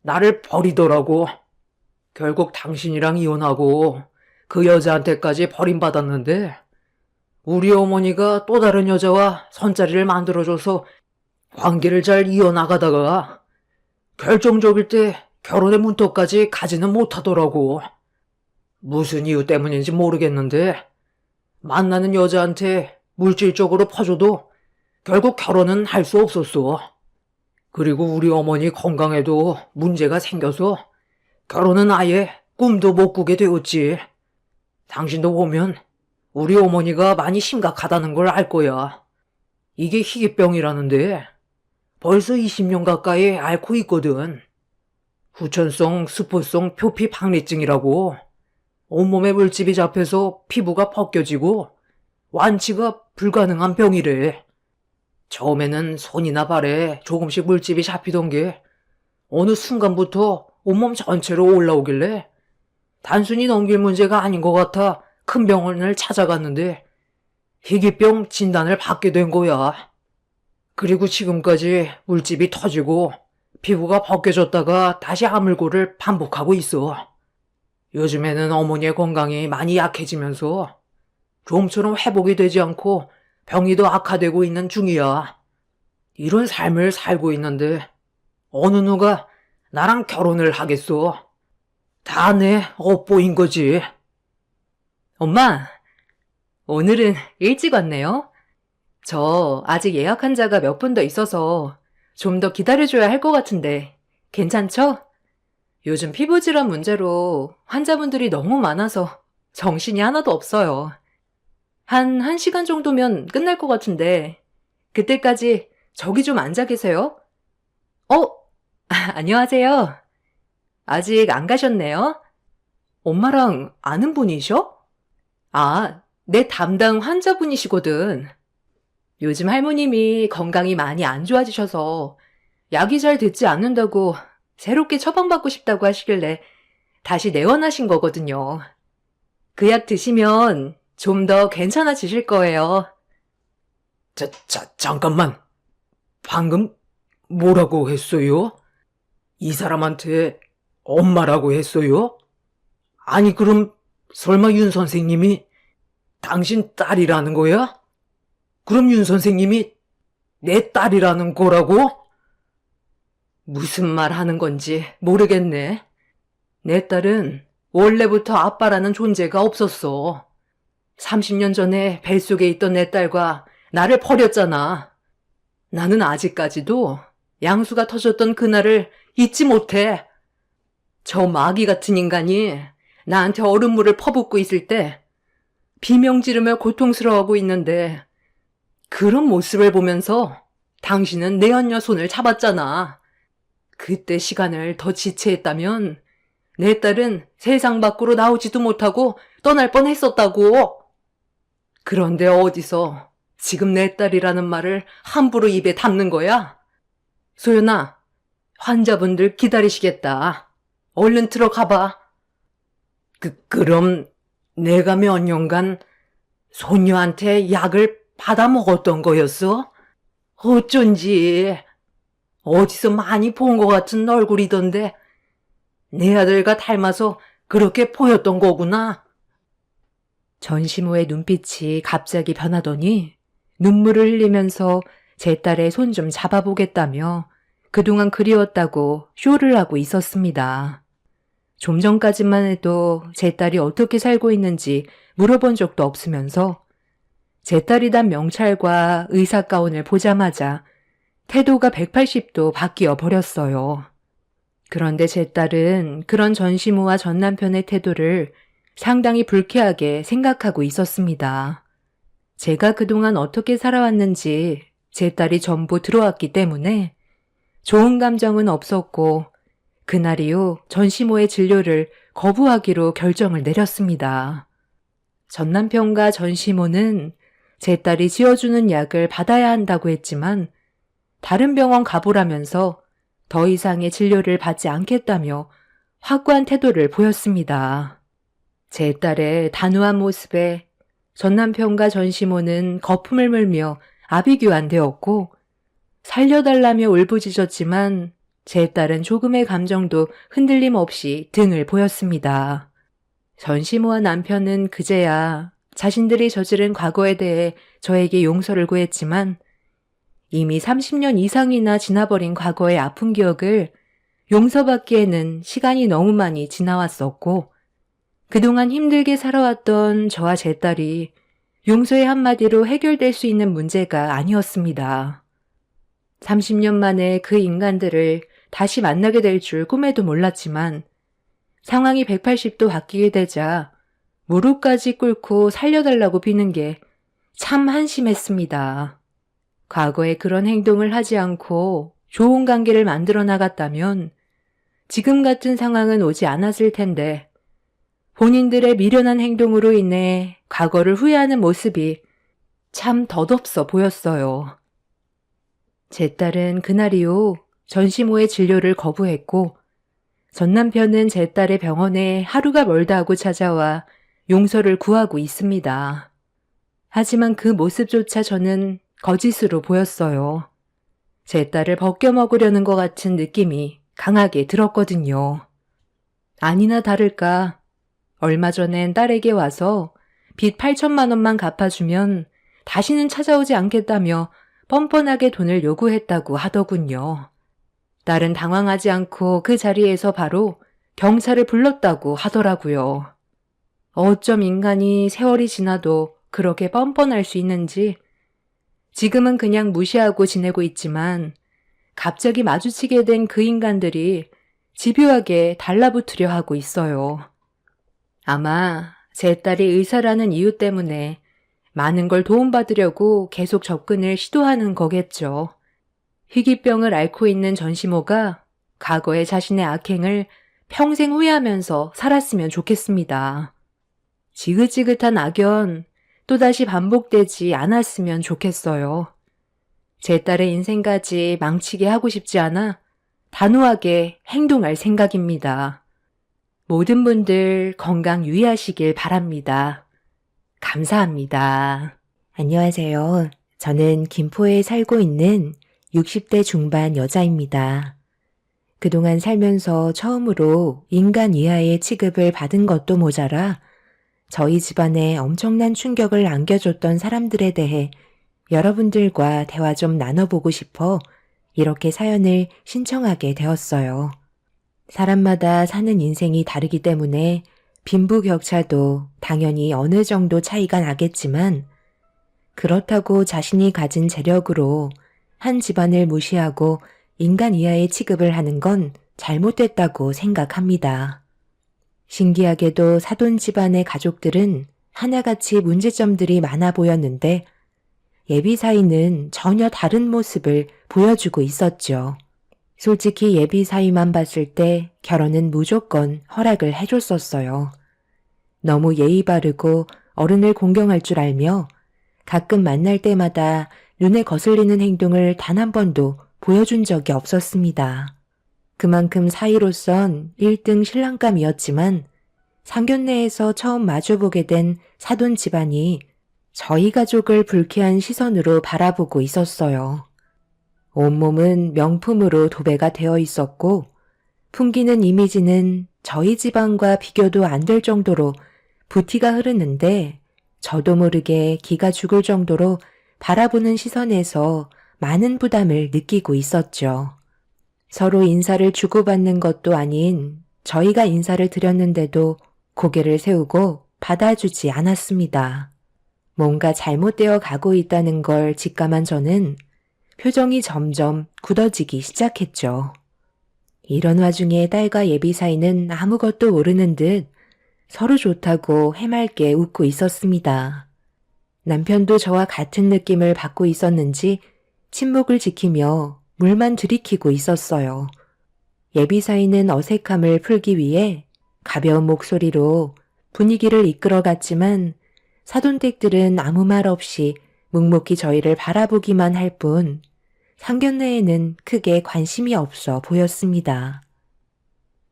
나를 버리더라고. 결국 당신이랑 이혼하고 그 여자한테까지 버림받았는데 우리 어머니가 또 다른 여자와 선자리를 만들어줘서 관계를 잘 이어나가다가 결정적일 때 결혼의 문턱까지 가지는 못하더라고. 무슨 이유 때문인지 모르겠는데 만나는 여자한테 물질적으로 퍼줘도 결국 결혼은 할 수 없었어. 그리고 우리 어머니 건강에도 문제가 생겨서 결혼은 아예 꿈도 못 꾸게 되었지. 당신도 보면 우리 어머니가 많이 심각하다는 걸 알 거야. 이게 희귀병이라는데 벌써 20년 가까이 앓고 있거든. 후천성 스포성 표피 박리증이라고. 온몸에 물집이 잡혀서 피부가 벗겨지고 완치가 불가능한 병이래. 처음에는 손이나 발에 조금씩 물집이 잡히던 게 어느 순간부터 온몸 전체로 올라오길래 단순히 넘길 문제가 아닌 것 같아 큰 병원을 찾아갔는데 희귀병 진단을 받게 된 거야. 그리고 지금까지 물집이 터지고 피부가 벗겨졌다가 다시 아물고를 반복하고 있어. 요즘에는 어머니의 건강이 많이 약해지면서 좀처럼 회복이 되지 않고 병이 더 악화되고 있는 중이야. 이런 삶을 살고 있는데 어느 누가 나랑 결혼을 하겠어. 다 내 업보인 거지. 엄마, 오늘은 일찍 왔네요. 저 아직 예약한 자가 몇 분 더 있어서 좀 더 기다려줘야 할 것 같은데 괜찮죠? 요즘 피부질환 문제로 환자분들이 너무 많아서 정신이 하나도 없어요. 한 1시간 정도면 끝날 것 같은데 그때까지 저기 좀 앉아 계세요. 안녕하세요. 아직 안 가셨네요? 엄마랑 아는 분이셔? 아, 내 담당 환자분이시거든. 요즘 할머님이 건강이 많이 안 좋아지셔서 약이 잘 듣지 않는다고 새롭게 처방받고 싶다고 하시길래 다시 내원하신 거거든요. 그 약 드시면 좀 더 괜찮아지실 거예요. 잠깐만. 방금 뭐라고 했어요? 이 사람한테 엄마라고 했어요? 아니, 그럼 설마 윤 선생님이 당신 딸이라는 거야? 그럼 윤 선생님이 내 딸이라는 거라고? 무슨 말 하는 건지 모르겠네. 내 딸은 원래부터 아빠라는 존재가 없었어. 30년 전에 뱃속에 있던 내 딸과 나를 버렸잖아. 나는 아직까지도 양수가 터졌던 그날을 잊지 못해. 저 마귀 같은 인간이 나한테 얼음물을 퍼붓고 있을 때 비명 지르며 고통스러워하고 있는데 그런 모습을 보면서 당신은 내 언녀 손을 잡았잖아. 그때 시간을 더 지체했다면 내 딸은 세상 밖으로 나오지도 못하고 떠날 뻔했었다고. 그런데 어디서 지금 내 딸이라는 말을 함부로 입에 담는 거야? 소연아, 환자분들 기다리시겠다. 얼른 들어가봐. 그럼 내가 몇 년간 소녀한테 약을 받아 먹었던 거였어? 어쩐지 어디서 많이 본 것 같은 얼굴이던데 내 아들과 닮아서 그렇게 보였던 거구나. 전시모의 눈빛이 갑자기 변하더니 눈물을 흘리면서 제 딸의 손 좀 잡아보겠다며 그동안 그리웠다고 쇼를 하고 있었습니다. 좀 전까지만 해도 제 딸이 어떻게 살고 있는지 물어본 적도 없으면서 제 딸이 단 명찰과 의사 가운을 보자마자 태도가 180도 바뀌어 버렸어요. 그런데 제 딸은 그런 전시모와 전 남편의 태도를 상당히 불쾌하게 생각하고 있었습니다. 제가 그동안 어떻게 살아왔는지 제 딸이 전부 들어왔기 때문에 좋은 감정은 없었고 그날 이후 전시모의 진료를 거부하기로 결정을 내렸습니다. 전 남편과 전시모는 제 딸이 지어주는 약을 받아야 한다고 했지만 다른 병원 가보라면서 더 이상의 진료를 받지 않겠다며 확고한 태도를 보였습니다. 제 딸의 단호한 모습에 전 남편과 전시모는 거품을 물며 아비규환되었고 살려달라며 울부짖었지만 제 딸은 조금의 감정도 흔들림 없이 등을 보였습니다. 전시모와 남편은 그제야 자신들이 저지른 과거에 대해 저에게 용서를 구했지만 이미 30년 이상이나 지나버린 과거의 아픈 기억을 용서받기에는 시간이 너무 많이 지나왔었고 그동안 힘들게 살아왔던 저와 제 딸이 용서의 한마디로 해결될 수 있는 문제가 아니었습니다. 30년 만에 그 인간들을 다시 만나게 될 줄 꿈에도 몰랐지만 상황이 180도 바뀌게 되자 무릎까지 꿇고 살려달라고 비는 게 참 한심했습니다. 과거에 그런 행동을 하지 않고 좋은 관계를 만들어 나갔다면 지금 같은 상황은 오지 않았을 텐데 본인들의 미련한 행동으로 인해 과거를 후회하는 모습이 참 덧없어 보였어요. 제 딸은 그날 이후 전시모의 진료를 거부했고 전 남편은 제 딸의 병원에 하루가 멀다 하고 찾아와 용서를 구하고 있습니다. 하지만 그 모습조차 저는 거짓으로 보였어요. 제 딸을 벗겨먹으려는 것 같은 느낌이 강하게 들었거든요. 아니나 다를까 얼마 전엔 딸에게 와서 빚 8천만 원만 갚아주면 다시는 찾아오지 않겠다며 뻔뻔하게 돈을 요구했다고 하더군요. 딸은 당황하지 않고 그 자리에서 바로 경찰을 불렀다고 하더라고요. 어쩜 인간이 세월이 지나도 그렇게 뻔뻔할 수 있는지 지금은 그냥 무시하고 지내고 있지만 갑자기 마주치게 된 그 인간들이 집요하게 달라붙으려 하고 있어요. 아마 제 딸이 의사라는 이유 때문에 많은 걸 도움받으려고 계속 접근을 시도하는 거겠죠. 희귀병을 앓고 있는 전시모가 과거의 자신의 악행을 평생 후회하면서 살았으면 좋겠습니다. 지긋지긋한 악연 또다시 반복되지 않았으면 좋겠어요. 제 딸의 인생까지 망치게 하고 싶지 않아 단호하게 행동할 생각입니다. 모든 분들 건강 유의하시길 바랍니다. 감사합니다. 안녕하세요. 저는 김포에 살고 있는 60대 중반 여자입니다. 그동안 살면서 처음으로 인간 이하의 취급을 받은 것도 모자라 저희 집안에 엄청난 충격을 안겨줬던 사람들에 대해 여러분들과 대화 좀 나눠보고 싶어 이렇게 사연을 신청하게 되었어요. 사람마다 사는 인생이 다르기 때문에 빈부격차도 당연히 어느 정도 차이가 나겠지만 그렇다고 자신이 가진 재력으로 한 집안을 무시하고 인간 이하의 취급을 하는 건 잘못됐다고 생각합니다. 신기하게도 사돈 집안의 가족들은 하나같이 문제점들이 많아 보였는데 예비 사위는 전혀 다른 모습을 보여주고 있었죠. 솔직히 예비 사위만 봤을 때 결혼은 무조건 허락을 해줬었어요. 너무 예의 바르고 어른을 공경할 줄 알며 가끔 만날 때마다 눈에 거슬리는 행동을 단 한 번도 보여준 적이 없었습니다. 그만큼 사이로선 1등 신랑감이었지만 상견례에서 처음 마주보게 된 사돈 집안이 저희 가족을 불쾌한 시선으로 바라보고 있었어요. 온몸은 명품으로 도배가 되어 있었고 풍기는 이미지는 저희 집안과 비교도 안 될 정도로 부티가 흐르는데 저도 모르게 기가 죽을 정도로 바라보는 시선에서 많은 부담을 느끼고 있었죠. 서로 인사를 주고받는 것도 아닌 저희가 인사를 드렸는데도 고개를 세우고 받아주지 않았습니다. 뭔가 잘못되어 가고 있다는 걸 직감한 저는 표정이 점점 굳어지기 시작했죠. 이런 와중에 딸과 예비 사이는 아무것도 모르는 듯 서로 좋다고 해맑게 웃고 있었습니다. 남편도 저와 같은 느낌을 받고 있었는지 침묵을 지키며 물만 들이키고 있었어요. 예비 사이는 어색함을 풀기 위해 가벼운 목소리로 분위기를 이끌어갔지만 사돈댁들은 아무 말 없이 묵묵히 저희를 바라보기만 할 뿐 상견례에는 크게 관심이 없어 보였습니다.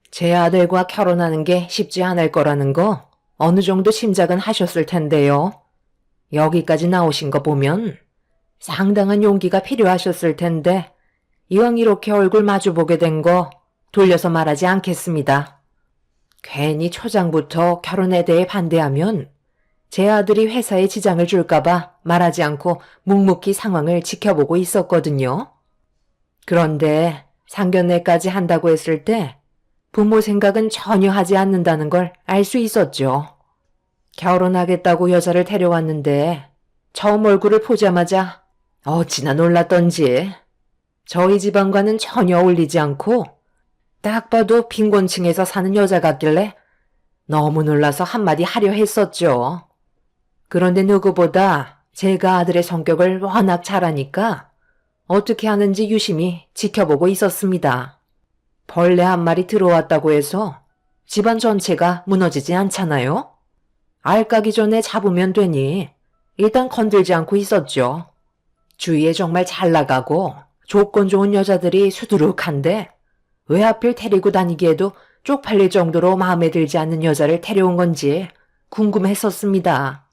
제 아들과 결혼하는 게 쉽지 않을 거라는 거 어느 정도 짐작은 하셨을 텐데요. 여기까지 나오신 거 보면 상당한 용기가 필요하셨을 텐데 이왕 이렇게 얼굴 마주보게 된 거 돌려서 말하지 않겠습니다. 괜히 초장부터 결혼에 대해 반대하면 제 아들이 회사에 지장을 줄까봐 말하지 않고 묵묵히 상황을 지켜보고 있었거든요. 그런데 상견례까지 한다고 했을 때 부모 생각은 전혀 하지 않는다는 걸 알 수 있었죠. 결혼하겠다고 여자를 데려왔는데 처음 얼굴을 보자마자 어찌나 놀랐던지 저희 집안과는 전혀 어울리지 않고 딱 봐도 빈곤층에서 사는 여자 같길래 너무 놀라서 한마디 하려 했었죠. 그런데 누구보다 제가 아들의 성격을 워낙 잘 아니까 어떻게 하는지 유심히 지켜보고 있었습니다. 벌레 한 마리 들어왔다고 해서 집안 전체가 무너지지 않잖아요. 알 까기 전에 잡으면 되니 일단 건들지 않고 있었죠. 주위에 정말 잘 나가고 조건 좋은 여자들이 수두룩한데 왜 하필 데리고 다니기에도 쪽팔릴 정도로 마음에 들지 않는 여자를 데려온 건지 궁금했었습니다.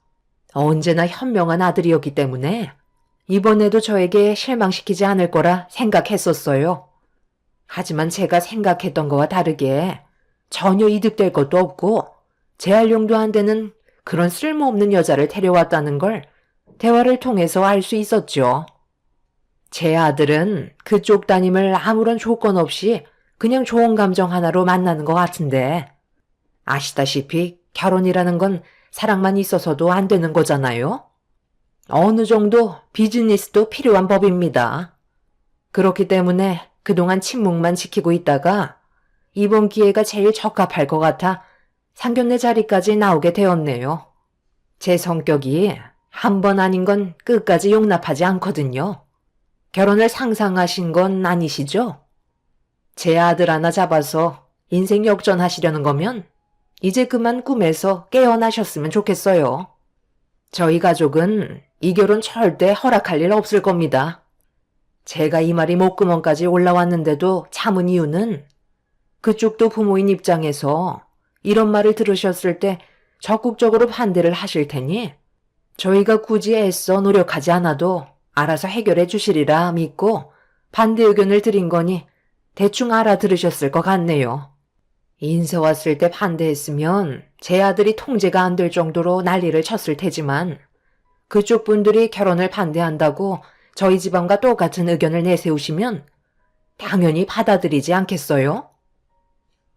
언제나 현명한 아들이었기 때문에 이번에도 저에게 실망시키지 않을 거라 생각했었어요. 하지만 제가 생각했던 거와 다르게 전혀 이득될 것도 없고 재활용도 안 되는 그런 쓸모없는 여자를 데려왔다는 걸 대화를 통해서 알 수 있었죠. 제 아들은 그쪽 따님을 아무런 조건 없이 그냥 좋은 감정 하나로 만나는 것 같은데 아시다시피 결혼이라는 건 사랑만 있어서도 안 되는 거잖아요. 어느 정도 비즈니스도 필요한 법입니다. 그렇기 때문에 그동안 침묵만 지키고 있다가 이번 기회가 제일 적합할 것 같아 상견례 자리까지 나오게 되었네요. 제 성격이 한 번 아닌 건 끝까지 용납하지 않거든요. 결혼을 상상하신 건 아니시죠? 제 아들 하나 잡아서 인생 역전하시려는 거면 이제 그만 꿈에서 깨어나셨으면 좋겠어요. 저희 가족은 이 결혼 절대 허락할 일 없을 겁니다. 제가 이 말이 목구멍까지 올라왔는데도 참은 이유는 그쪽도 부모인 입장에서 이런 말을 들으셨을 때 적극적으로 반대를 하실 테니 저희가 굳이 애써 노력하지 않아도 알아서 해결해 주시리라 믿고 반대 의견을 드린 거니 대충 알아들으셨을 것 같네요. 인세 왔을 때 반대했으면 제 아들이 통제가 안 될 정도로 난리를 쳤을 테지만 그쪽 분들이 결혼을 반대한다고 저희 집안과 똑같은 의견을 내세우시면 당연히 받아들이지 않겠어요?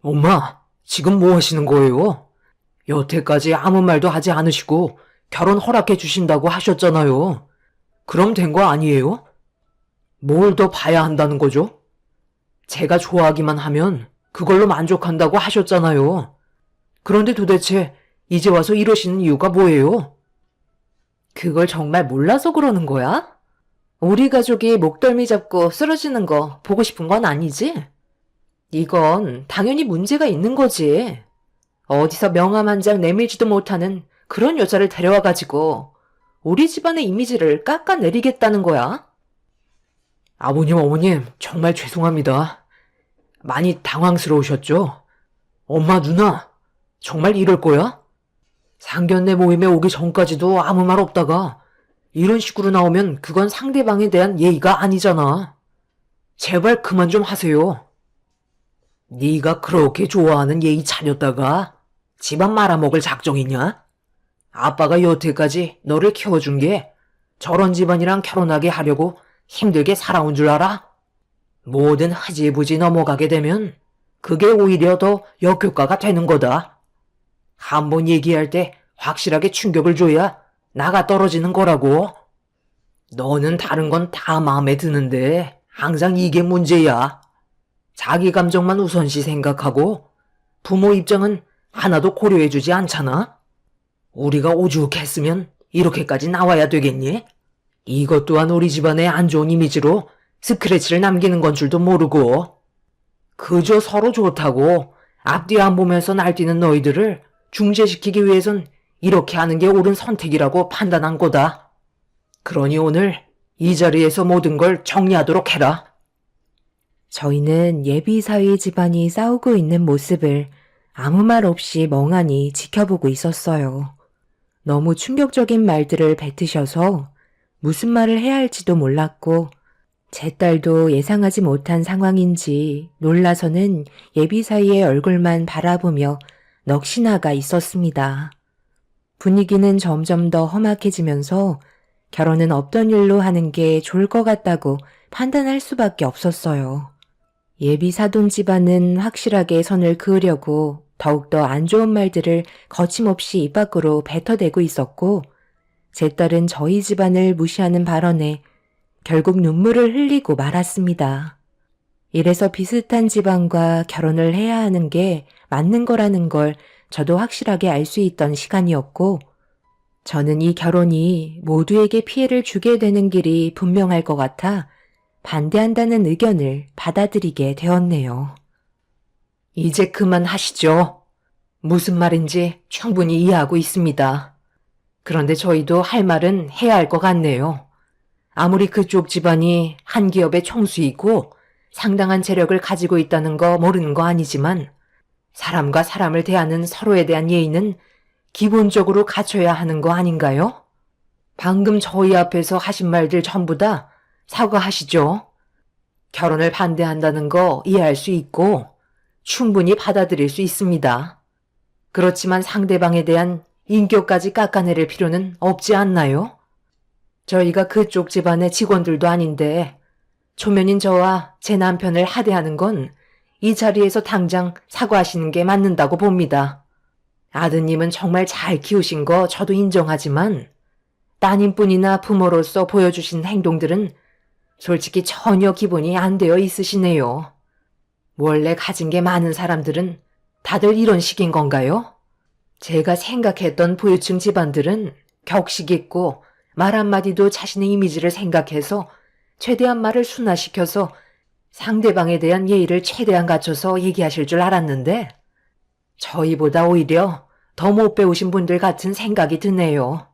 엄마, 지금 뭐 하시는 거예요? 여태까지 아무 말도 하지 않으시고 결혼 허락해 주신다고 하셨잖아요. 그럼 된 거 아니에요? 뭘 더 봐야 한다는 거죠? 제가 좋아하기만 하면 그걸로 만족한다고 하셨잖아요. 그런데 도대체 이제 와서 이러시는 이유가 뭐예요? 그걸 정말 몰라서 그러는 거야? 우리 가족이 목덜미 잡고 쓰러지는 거 보고 싶은 건 아니지? 이건 당연히 문제가 있는 거지. 어디서 명함 한 장 내밀지도 못하는 그런 여자를 데려와가지고 우리 집안의 이미지를 깎아내리겠다는 거야? 아버님, 어머님, 정말 죄송합니다. 많이 당황스러우셨죠? 엄마, 누나, 정말 이럴 거야? 상견례 모임에 오기 전까지도 아무 말 없다가 이런 식으로 나오면 그건 상대방에 대한 예의가 아니잖아. 제발 그만 좀 하세요. 네가 그렇게 좋아하는 예의 차렸다가 집안 말아먹을 작정이냐? 아빠가 여태까지 너를 키워준 게 저런 집안이랑 결혼하게 하려고 힘들게 살아온 줄 알아? 뭐든 흐지부지 넘어가게 되면 그게 오히려 더 역효과가 되는 거다. 한번 얘기할 때 확실하게 충격을 줘야 나가 떨어지는 거라고. 너는 다른 건 다 마음에 드는데 항상 이게 문제야. 자기 감정만 우선시 생각하고 부모 입장은 하나도 고려해주지 않잖아. 우리가 오죽했으면 이렇게까지 나와야 되겠니? 이것 또한 우리 집안의 안 좋은 이미지로 스크래치를 남기는 건 줄도 모르고 그저 서로 좋다고 앞뒤 안 보면서 날뛰는 너희들을 중재시키기 위해선 이렇게 하는 게 옳은 선택이라고 판단한 거다. 그러니 오늘 이 자리에서 모든 걸 정리하도록 해라. 저희는 예비 사위 집안이 싸우고 있는 모습을 아무 말 없이 멍하니 지켜보고 있었어요. 너무 충격적인 말들을 뱉으셔서 무슨 말을 해야 할지도 몰랐고 제 딸도 예상하지 못한 상황인지 놀라서는 예비 사위의 얼굴만 바라보며 넋이 나가 있었습니다. 분위기는 점점 더 험악해지면서 결혼은 없던 일로 하는 게 좋을 것 같다고 판단할 수밖에 없었어요. 예비 사돈 집안은 확실하게 선을 그으려고 더욱더 안 좋은 말들을 거침없이 입 밖으로 뱉어대고 있었고 제 딸은 저희 집안을 무시하는 발언에 결국 눈물을 흘리고 말았습니다. 이래서 비슷한 집안과 결혼을 해야 하는 게 맞는 거라는 걸 저도 확실하게 알 수 있던 시간이었고 저는 이 결혼이 모두에게 피해를 주게 되는 길이 분명할 것 같아 반대한다는 의견을 받아들이게 되었네요. 이제 그만하시죠. 무슨 말인지 충분히 이해하고 있습니다. 그런데 저희도 할 말은 해야 할 것 같네요. 아무리 그쪽 집안이 한 기업의 총수이고 상당한 재력을 가지고 있다는 거 모르는 거 아니지만 사람과 사람을 대하는 서로에 대한 예의는 기본적으로 갖춰야 하는 거 아닌가요? 방금 저희 앞에서 하신 말들 전부 다 사과하시죠. 결혼을 반대한다는 거 이해할 수 있고 충분히 받아들일 수 있습니다. 그렇지만 상대방에 대한 인격까지 깎아내릴 필요는 없지 않나요? 저희가 그쪽 집안의 직원들도 아닌데 초면인 저와 제 남편을 하대하는 건 이 자리에서 당장 사과하시는 게 맞는다고 봅니다. 아드님은 정말 잘 키우신 거 저도 인정하지만 따님뿐이나 부모로서 보여주신 행동들은 솔직히 전혀 기본이 안 되어 있으시네요. 원래 가진 게 많은 사람들은 다들 이런 식인 건가요? 제가 생각했던 부유층 집안들은 격식 있고 말 한마디도 자신의 이미지를 생각해서 최대한 말을 순화시켜서 상대방에 대한 예의를 최대한 갖춰서 얘기하실 줄 알았는데 저희보다 오히려 더 못 배우신 분들 같은 생각이 드네요.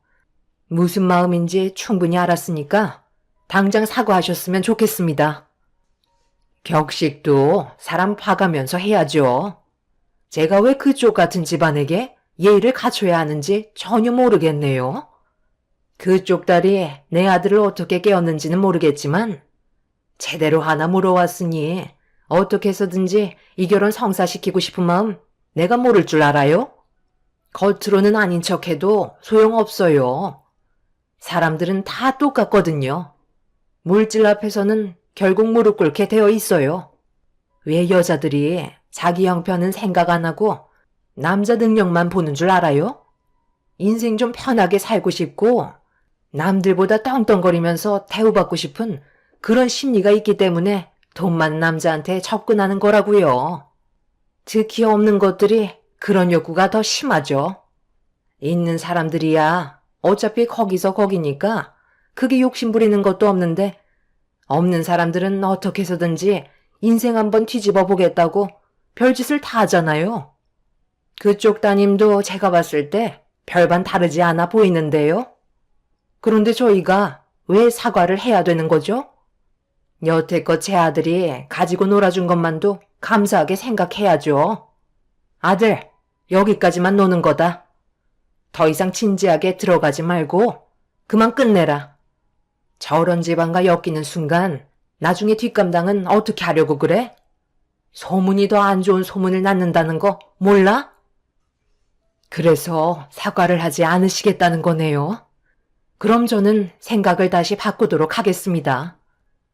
무슨 마음인지 충분히 알았으니까 당장 사과하셨으면 좋겠습니다. 격식도 사람 봐가면서 해야죠. 제가 왜 그쪽 같은 집안에게 예의를 갖춰야 하는지 전혀 모르겠네요. 그쪽 딸이 내 아들을 어떻게 깨웠는지는 모르겠지만 제대로 하나 물어왔으니 어떻게 해서든지 이 결혼 성사시키고 싶은 마음 내가 모를 줄 알아요? 겉으로는 아닌 척해도 소용없어요. 사람들은 다 똑같거든요. 물질 앞에서는 결국 무릎 꿇게 되어 있어요. 왜 여자들이 자기 형편은 생각 안 하고 남자 능력만 보는 줄 알아요? 인생 좀 편하게 살고 싶고 남들보다 떵떵거리면서 대우받고 싶은 그런 심리가 있기 때문에 돈 많은 남자한테 접근하는 거라고요. 특히 없는 것들이 그런 욕구가 더 심하죠. 있는 사람들이야 어차피 거기서 거기니까 그게 욕심 부리는 것도 없는데 없는 사람들은 어떻게 해서든지 인생 한번 뒤집어 보겠다고 별짓을 다 하잖아요. 그쪽 따님도 제가 봤을 때 별반 다르지 않아 보이는데요. 그런데 저희가 왜 사과를 해야 되는 거죠? 여태껏 제 아들이 가지고 놀아준 것만도 감사하게 생각해야죠. 아들, 여기까지만 노는 거다. 더 이상 진지하게 들어가지 말고 그만 끝내라. 저런 집안과 엮이는 순간 나중에 뒷감당은 어떻게 하려고 그래? 소문이 더 안 좋은 소문을 낳는다는 거 몰라? 그래서 사과를 하지 않으시겠다는 거네요. 그럼 저는 생각을 다시 바꾸도록 하겠습니다.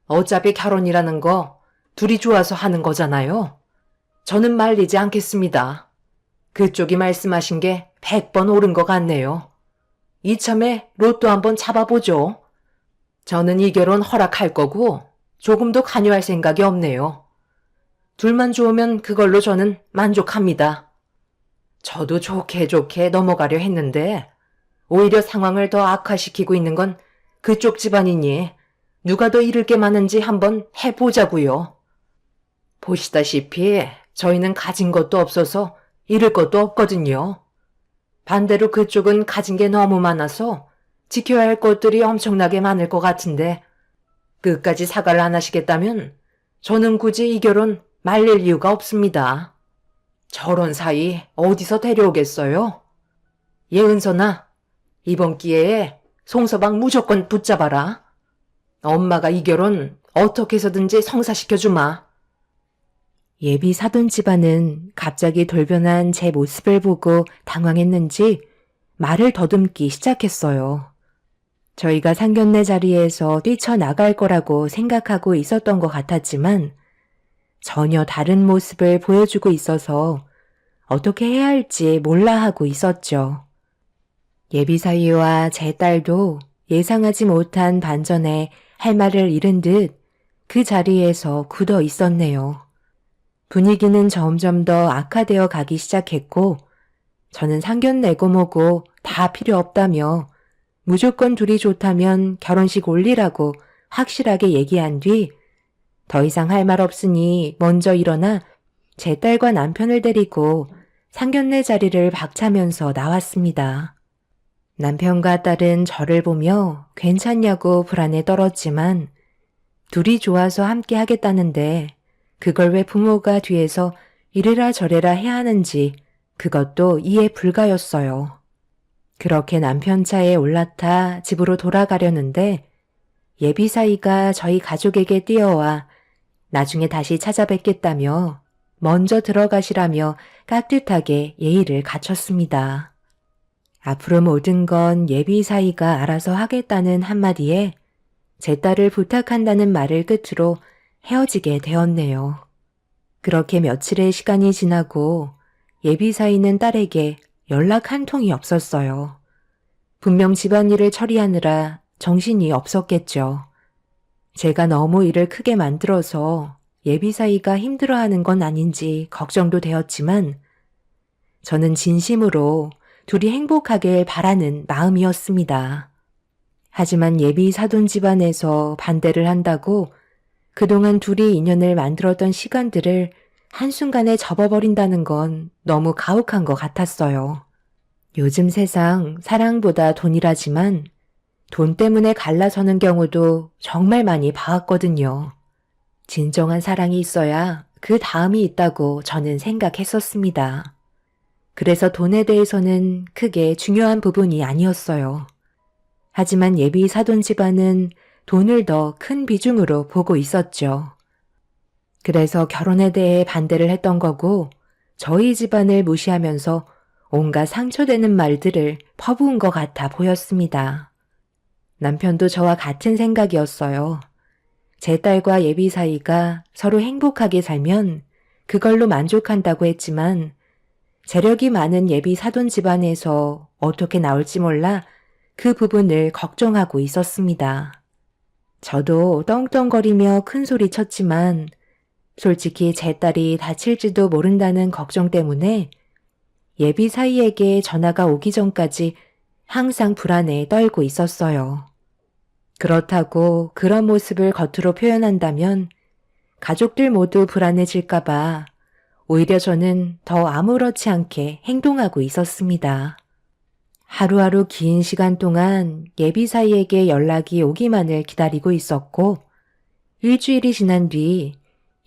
어차피 결혼이라는 거 둘이 좋아서 하는 거잖아요. 저는 말리지 않겠습니다. 그쪽이 말씀하신 게 100번 옳은 것 같네요. 이참에 로또 한번 잡아보죠. 저는 이 결혼 허락할 거고 조금도 관여할 생각이 없네요. 둘만 좋으면 그걸로 저는 만족합니다. 저도 좋게 좋게 넘어가려 했는데 오히려 상황을 더 악화시키고 있는 건 그쪽 집안이니 누가 더 잃을 게 많은지 한번 해보자고요. 보시다시피 저희는 가진 것도 없어서 잃을 것도 없거든요. 반대로 그쪽은 가진 게 너무 많아서 지켜야 할 것들이 엄청나게 많을 것 같은데 끝까지 사과를 안 하시겠다면 저는 굳이 이 결혼 말릴 이유가 없습니다. 저런 사이 어디서 데려오겠어요? 예은선아, 이번 기회에 송서방 무조건 붙잡아라. 엄마가 이 결혼 어떻게 해서든지 성사시켜주마. 예비 사돈 집안은 갑자기 돌변한 제 모습을 보고 당황했는지 말을 더듬기 시작했어요. 저희가 상견례 자리에서 뛰쳐나갈 거라고 생각하고 있었던 것 같았지만 전혀 다른 모습을 보여주고 있어서 어떻게 해야 할지 몰라 하고 있었죠. 예비 사위와 제 딸도 예상하지 못한 반전에 할 말을 잃은 듯 그 자리에서 굳어 있었네요. 분위기는 점점 더 악화되어 가기 시작했고 저는 상견례고 뭐고 다 필요 없다며 무조건 둘이 좋다면 결혼식 올리라고 확실하게 얘기한 뒤 더 이상 할 말 없으니 먼저 일어나 제 딸과 남편을 데리고 상견례 자리를 박차면서 나왔습니다. 남편과 딸은 저를 보며 괜찮냐고 불안에 떨었지만 둘이 좋아서 함께 하겠다는데 그걸 왜 부모가 뒤에서 이래라 저래라 해야 하는지 그것도 이해 불가였어요. 그렇게 남편 차에 올라타 집으로 돌아가려는데 예비 사위가 저희 가족에게 뛰어와 나중에 다시 찾아뵙겠다며 먼저 들어가시라며 깍듯하게 예의를 갖췄습니다. 앞으로 모든 건 예비 사위가 알아서 하겠다는 한마디에 제 딸을 부탁한다는 말을 끝으로 헤어지게 되었네요. 그렇게 며칠의 시간이 지나고 예비 사위는 딸에게 연락 한 통이 없었어요. 분명 집안일을 처리하느라 정신이 없었겠죠. 제가 너무 일을 크게 만들어서 예비 사위가 힘들어하는 건 아닌지 걱정도 되었지만 저는 진심으로 둘이 행복하길 바라는 마음이었습니다. 하지만 예비 사돈 집안에서 반대를 한다고 그동안 둘이 인연을 만들었던 시간들을 한순간에 접어버린다는 건 너무 가혹한 것 같았어요. 요즘 세상 사랑보다 돈이라지만 돈 때문에 갈라서는 경우도 정말 많이 봐왔거든요. 진정한 사랑이 있어야 그 다음이 있다고 저는 생각했었습니다. 그래서 돈에 대해서는 크게 중요한 부분이 아니었어요. 하지만 예비 사돈 집안은 돈을 더 큰 비중으로 보고 있었죠. 그래서 결혼에 대해 반대를 했던 거고 저희 집안을 무시하면서 온갖 상처되는 말들을 퍼부은 것 같아 보였습니다. 남편도 저와 같은 생각이었어요. 제 딸과 예비 사이가 서로 행복하게 살면 그걸로 만족한다고 했지만 재력이 많은 예비 사돈 집안에서 어떻게 나올지 몰라 그 부분을 걱정하고 있었습니다. 저도 떵떵거리며 큰 소리 쳤지만 솔직히 제 딸이 다칠지도 모른다는 걱정 때문에 예비 사이에게 전화가 오기 전까지 항상 불안에 떨고 있었어요. 그렇다고 그런 모습을 겉으로 표현한다면 가족들 모두 불안해질까봐 오히려 저는 더 아무렇지 않게 행동하고 있었습니다. 하루하루 긴 시간 동안 예비 사이에게 연락이 오기만을 기다리고 있었고 일주일이 지난 뒤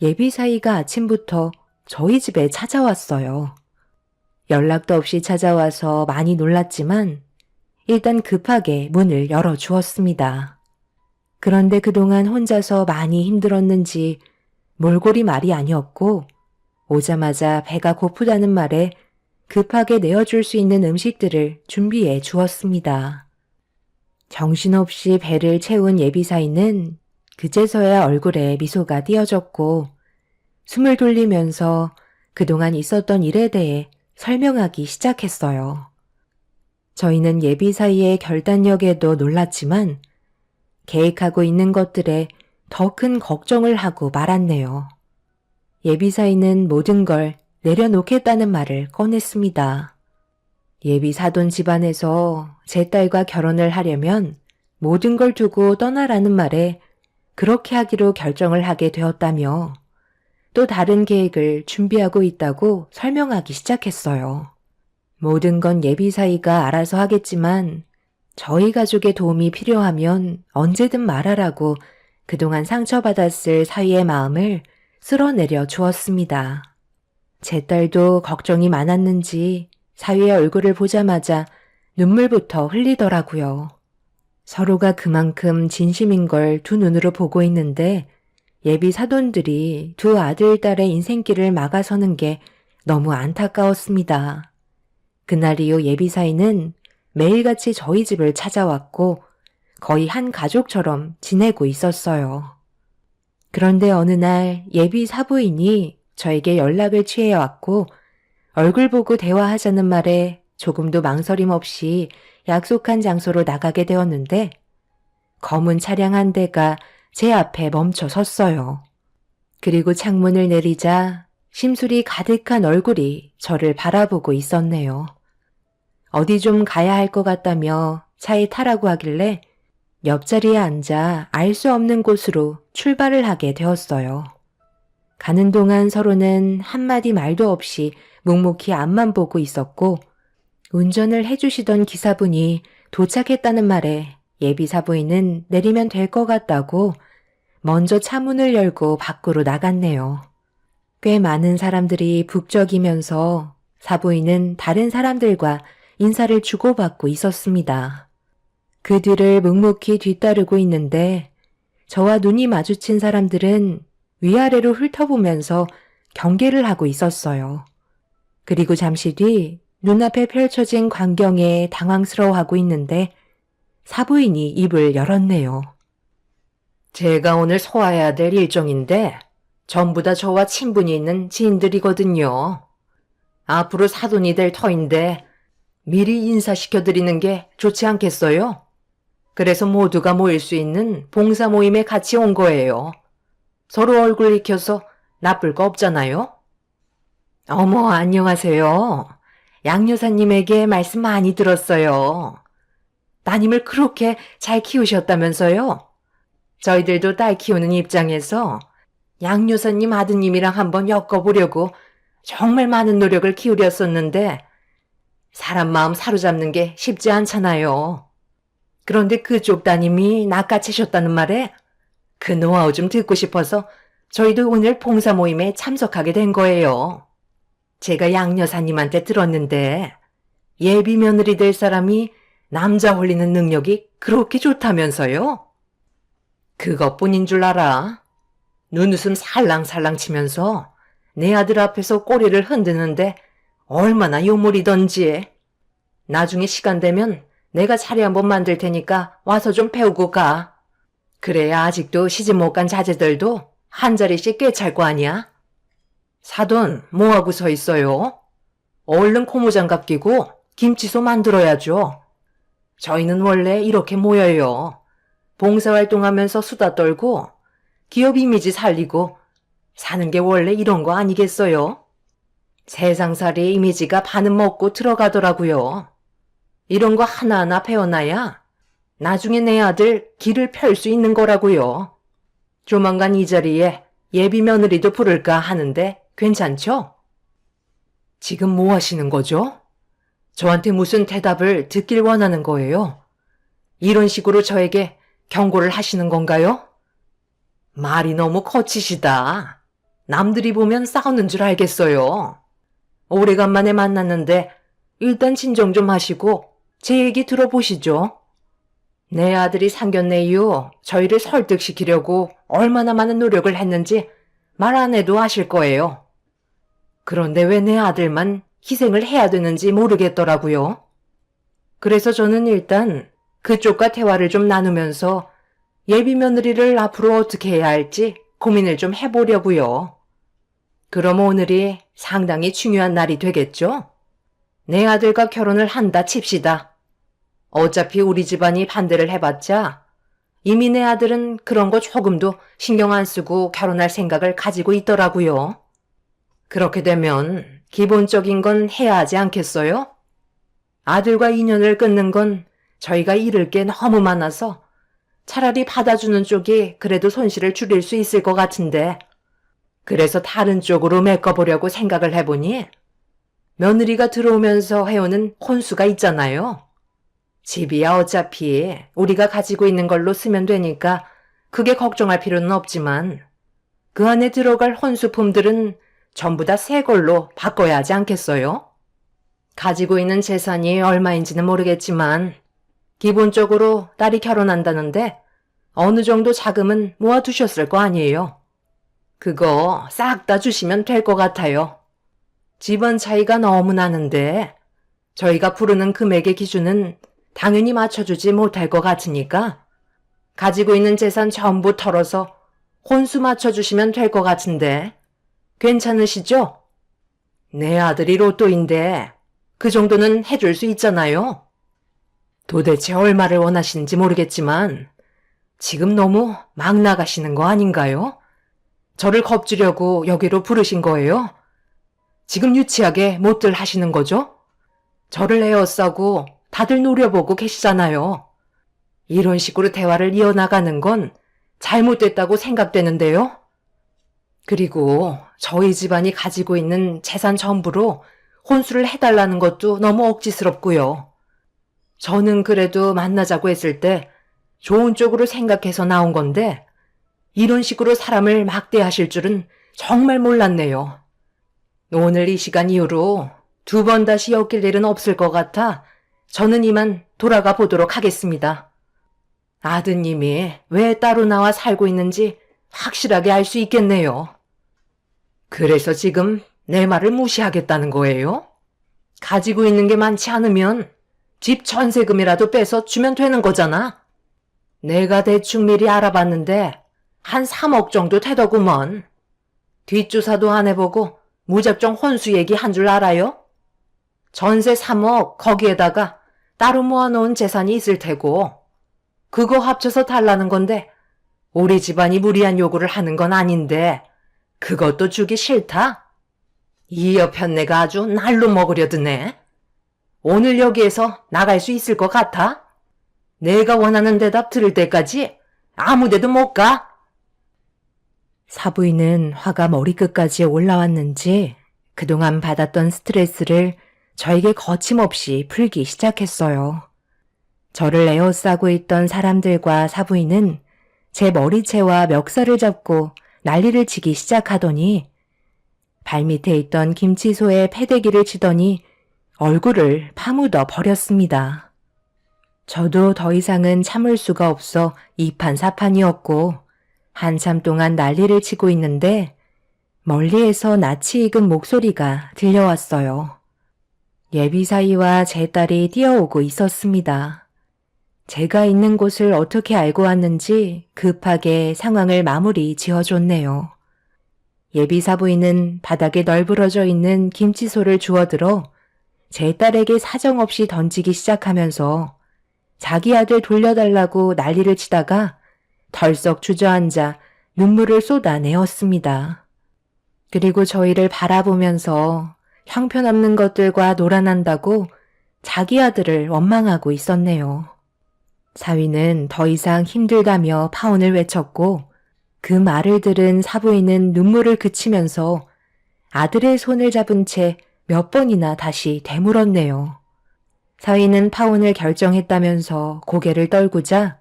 예비 사이가 아침부터 저희 집에 찾아왔어요. 연락도 없이 찾아와서 많이 놀랐지만 일단 급하게 문을 열어주었습니다. 그런데 그동안 혼자서 많이 힘들었는지 몰골이 말이 아니었고 오자마자 배가 고프다는 말에 급하게 내어줄 수 있는 음식들을 준비해 주었습니다. 정신없이 배를 채운 예비사이는 그제서야 얼굴에 미소가 띄어졌고 숨을 돌리면서 그동안 있었던 일에 대해 설명하기 시작했어요. 저희는 예비사이의 결단력에도 놀랐지만 계획하고 있는 것들에 더 큰 걱정을 하고 말았네요. 예비사이는 모든 걸 내려놓겠다는 말을 꺼냈습니다. 예비 사돈 집안에서 제 딸과 결혼을 하려면 모든 걸 두고 떠나라는 말에 그렇게 하기로 결정을 하게 되었다며 또 다른 계획을 준비하고 있다고 설명하기 시작했어요. 모든 건 예비 사이가 알아서 하겠지만 저희 가족의 도움이 필요하면 언제든 말하라고 그동안 상처받았을 사위의 마음을 쓸어내려 주었습니다. 제 딸도 걱정이 많았는지 사위의 얼굴을 보자마자 눈물부터 흘리더라고요. 서로가 그만큼 진심인 걸 두 눈으로 보고 있는데 예비 사돈들이 두 아들, 딸의 인생길을 막아서는 게 너무 안타까웠습니다. 그날 이후 예비 사이는 매일같이 저희 집을 찾아왔고 거의 한 가족처럼 지내고 있었어요. 그런데 어느 날 예비 사부인이 저에게 연락을 취해왔고 얼굴 보고 대화하자는 말에 조금도 망설임 없이 약속한 장소로 나가게 되었는데 검은 차량 한 대가 제 앞에 멈춰 섰어요. 그리고 창문을 내리자 심술이 가득한 얼굴이 저를 바라보고 있었네요. 어디 좀 가야 할 것 같다며 차에 타라고 하길래 옆자리에 앉아 알 수 없는 곳으로 출발을 하게 되었어요. 가는 동안 서로는 한마디 말도 없이 묵묵히 앞만 보고 있었고 운전을 해주시던 기사분이 도착했다는 말에 예비 사부인은 내리면 될 것 같다고 먼저 차 문을 열고 밖으로 나갔네요. 꽤 많은 사람들이 북적이면서 사부인은 다른 사람들과 인사를 주고받고 있었습니다. 그 뒤를 묵묵히 뒤따르고 있는데 저와 눈이 마주친 사람들은 위아래로 훑어보면서 경계를 하고 있었어요. 그리고 잠시 뒤 눈앞에 펼쳐진 광경에 당황스러워하고 있는데 사부인이 입을 열었네요. 제가 오늘 소화해야 될 일정인데 전부 다 저와 친분이 있는 지인들이거든요. 앞으로 사돈이 될 터인데 미리 인사시켜드리는 게 좋지 않겠어요? 그래서 모두가 모일 수 있는 봉사 모임에 같이 온 거예요. 서로 얼굴 익혀서 나쁠 거 없잖아요? 어머, 안녕하세요. 양 여사님에게 말씀 많이 들었어요. 따님을 그렇게 잘 키우셨다면서요? 저희들도 딸 키우는 입장에서 양 여사님 아드님이랑 한번 엮어보려고 정말 많은 노력을 기울였었는데 사람 마음 사로잡는 게 쉽지 않잖아요. 그런데 그쪽 따님이 낚아채셨다는 말에 그 노하우 좀 듣고 싶어서 저희도 오늘 봉사 모임에 참석하게 된 거예요. 제가 양 여사님한테 들었는데 예비 며느리 될 사람이 남자 홀리는 능력이 그렇게 좋다면서요? 그것뿐인 줄 알아. 눈웃음 살랑살랑 치면서 내 아들 앞에서 꼬리를 흔드는데 얼마나 요물이던지. 나중에 시간 되면 내가 차례 한번 만들 테니까 와서 좀 배우고 가. 그래야 아직도 시집 못 간 자제들도 한 자리씩 꿰찰 거 아니야? 사돈, 뭐하고 서 있어요? 얼른 고무장갑 끼고 김치소 만들어야죠. 저희는 원래 이렇게 모여요. 봉사활동하면서 수다 떨고 기업 이미지 살리고 사는 게 원래 이런 거 아니겠어요? 세상살이 이미지가 반은 먹고 들어가더라고요. 이런 거 하나하나 배워놔야 나중에 내 아들 길을 펼 수 있는 거라고요. 조만간 이 자리에 예비 며느리도 부를까 하는데 괜찮죠? 지금 뭐 하시는 거죠? 저한테 무슨 대답을 듣길 원하는 거예요? 이런 식으로 저에게 경고를 하시는 건가요? 말이 너무 거치시다. 남들이 보면 싸우는 줄 알겠어요. 오래간만에 만났는데 일단 진정 좀 하시고 제 얘기 들어보시죠. 내 아들이 상견례 이후 저희를 설득시키려고 얼마나 많은 노력을 했는지 말 안 해도 아실 거예요. 그런데 왜 내 아들만 희생을 해야 되는지 모르겠더라고요. 그래서 저는 일단 그쪽과 대화를 좀 나누면서 예비 며느리를 앞으로 어떻게 해야 할지 고민을 좀 해보려고요. 그럼 오늘이 상당히 중요한 날이 되겠죠? 내 아들과 결혼을 한다 칩시다. 어차피 우리 집안이 반대를 해봤자 이미 내 아들은 그런 거 조금도 신경 안 쓰고 결혼할 생각을 가지고 있더라고요. 그렇게 되면 기본적인 건 해야 하지 않겠어요? 아들과 인연을 끊는 건 저희가 잃을 게 너무 많아서 차라리 받아주는 쪽이 그래도 손실을 줄일 수 있을 것 같은데 그래서 다른 쪽으로 메꿔보려고 생각을 해보니 며느리가 들어오면서 해오는 혼수가 있잖아요. 집이야 어차피 우리가 가지고 있는 걸로 쓰면 되니까 크게 걱정할 필요는 없지만 그 안에 들어갈 혼수품들은 전부 다 새 걸로 바꿔야 하지 않겠어요? 가지고 있는 재산이 얼마인지는 모르겠지만 기본적으로 딸이 결혼한다는데 어느 정도 자금은 모아두셨을 거 아니에요. 그거 싹 다 주시면 될 것 같아요. 집안 차이가 너무 나는데 저희가 부르는 금액의 기준은 당연히 맞춰주지 못할 것 같으니까 가지고 있는 재산 전부 털어서 혼수 맞춰주시면 될 것 같은데 괜찮으시죠? 내 아들이 로또인데 그 정도는 해줄 수 있잖아요. 도대체 얼마를 원하시는지 모르겠지만 지금 너무 막 나가시는 거 아닌가요? 저를 겁주려고 여기로 부르신 거예요? 지금 유치하게 못들 하시는 거죠? 저를 에워싸고 다들 노려보고 계시잖아요. 이런 식으로 대화를 이어나가는 건 잘못됐다고 생각되는데요. 그리고 저희 집안이 가지고 있는 재산 전부로 혼수를 해달라는 것도 너무 억지스럽고요. 저는 그래도 만나자고 했을 때 좋은 쪽으로 생각해서 나온 건데 이런 식으로 사람을 막대하실 줄은 정말 몰랐네요. 오늘 이 시간 이후로 두 번 다시 엮일 일은 없을 것 같아 저는 이만 돌아가 보도록 하겠습니다. 아드님이 왜 따로 나와 살고 있는지 확실하게 알 수 있겠네요. 그래서 지금 내 말을 무시하겠다는 거예요? 가지고 있는 게 많지 않으면 집 전세금이라도 빼서 주면 되는 거잖아. 내가 대충 미리 알아봤는데 한 3억 정도 되더구먼. 뒷조사도 안 해보고 무작정 혼수 얘기한 줄 알아요? 전세 3억 거기에다가 따로 모아놓은 재산이 있을 테고 그거 합쳐서 달라는 건데 우리 집안이 무리한 요구를 하는 건 아닌데 그것도 주기 싫다? 이 여편네가 아주 날로 먹으려 드네. 오늘 여기에서 나갈 수 있을 것 같아? 내가 원하는 대답 들을 때까지 아무 데도 못 가. 사부인은 화가 머리끝까지 올라왔는지 그동안 받았던 스트레스를 저에게 거침없이 풀기 시작했어요. 저를 에워싸고 있던 사람들과 사부인은 제 머리채와 멱살을 잡고 난리를 치기 시작하더니 발밑에 있던 김치소에 패대기를 치더니 얼굴을 파묻어 버렸습니다. 저도 더 이상은 참을 수가 없어 이판사판이었고 한참 동안 난리를 치고 있는데 멀리에서 낯이 익은 목소리가 들려왔어요. 예비사위와 제 딸이 뛰어오고 있었습니다. 제가 있는 곳을 어떻게 알고 왔는지 급하게 상황을 마무리 지어줬네요. 예비사부인은 바닥에 널브러져 있는 김치소를 주워들어 제 딸에게 사정없이 던지기 시작하면서 자기 아들 돌려달라고 난리를 치다가 덜썩 주저앉아 눈물을 쏟아내었습니다. 그리고 저희를 바라보면서 형편없는 것들과 놀아난다고 자기 아들을 원망하고 있었네요. 사위는 더 이상 힘들다며 파혼을 외쳤고 그 말을 들은 사부인은 눈물을 그치면서 아들의 손을 잡은 채 몇 번이나 다시 되물었네요. 사위는 파혼을 결정했다면서 고개를 떨구자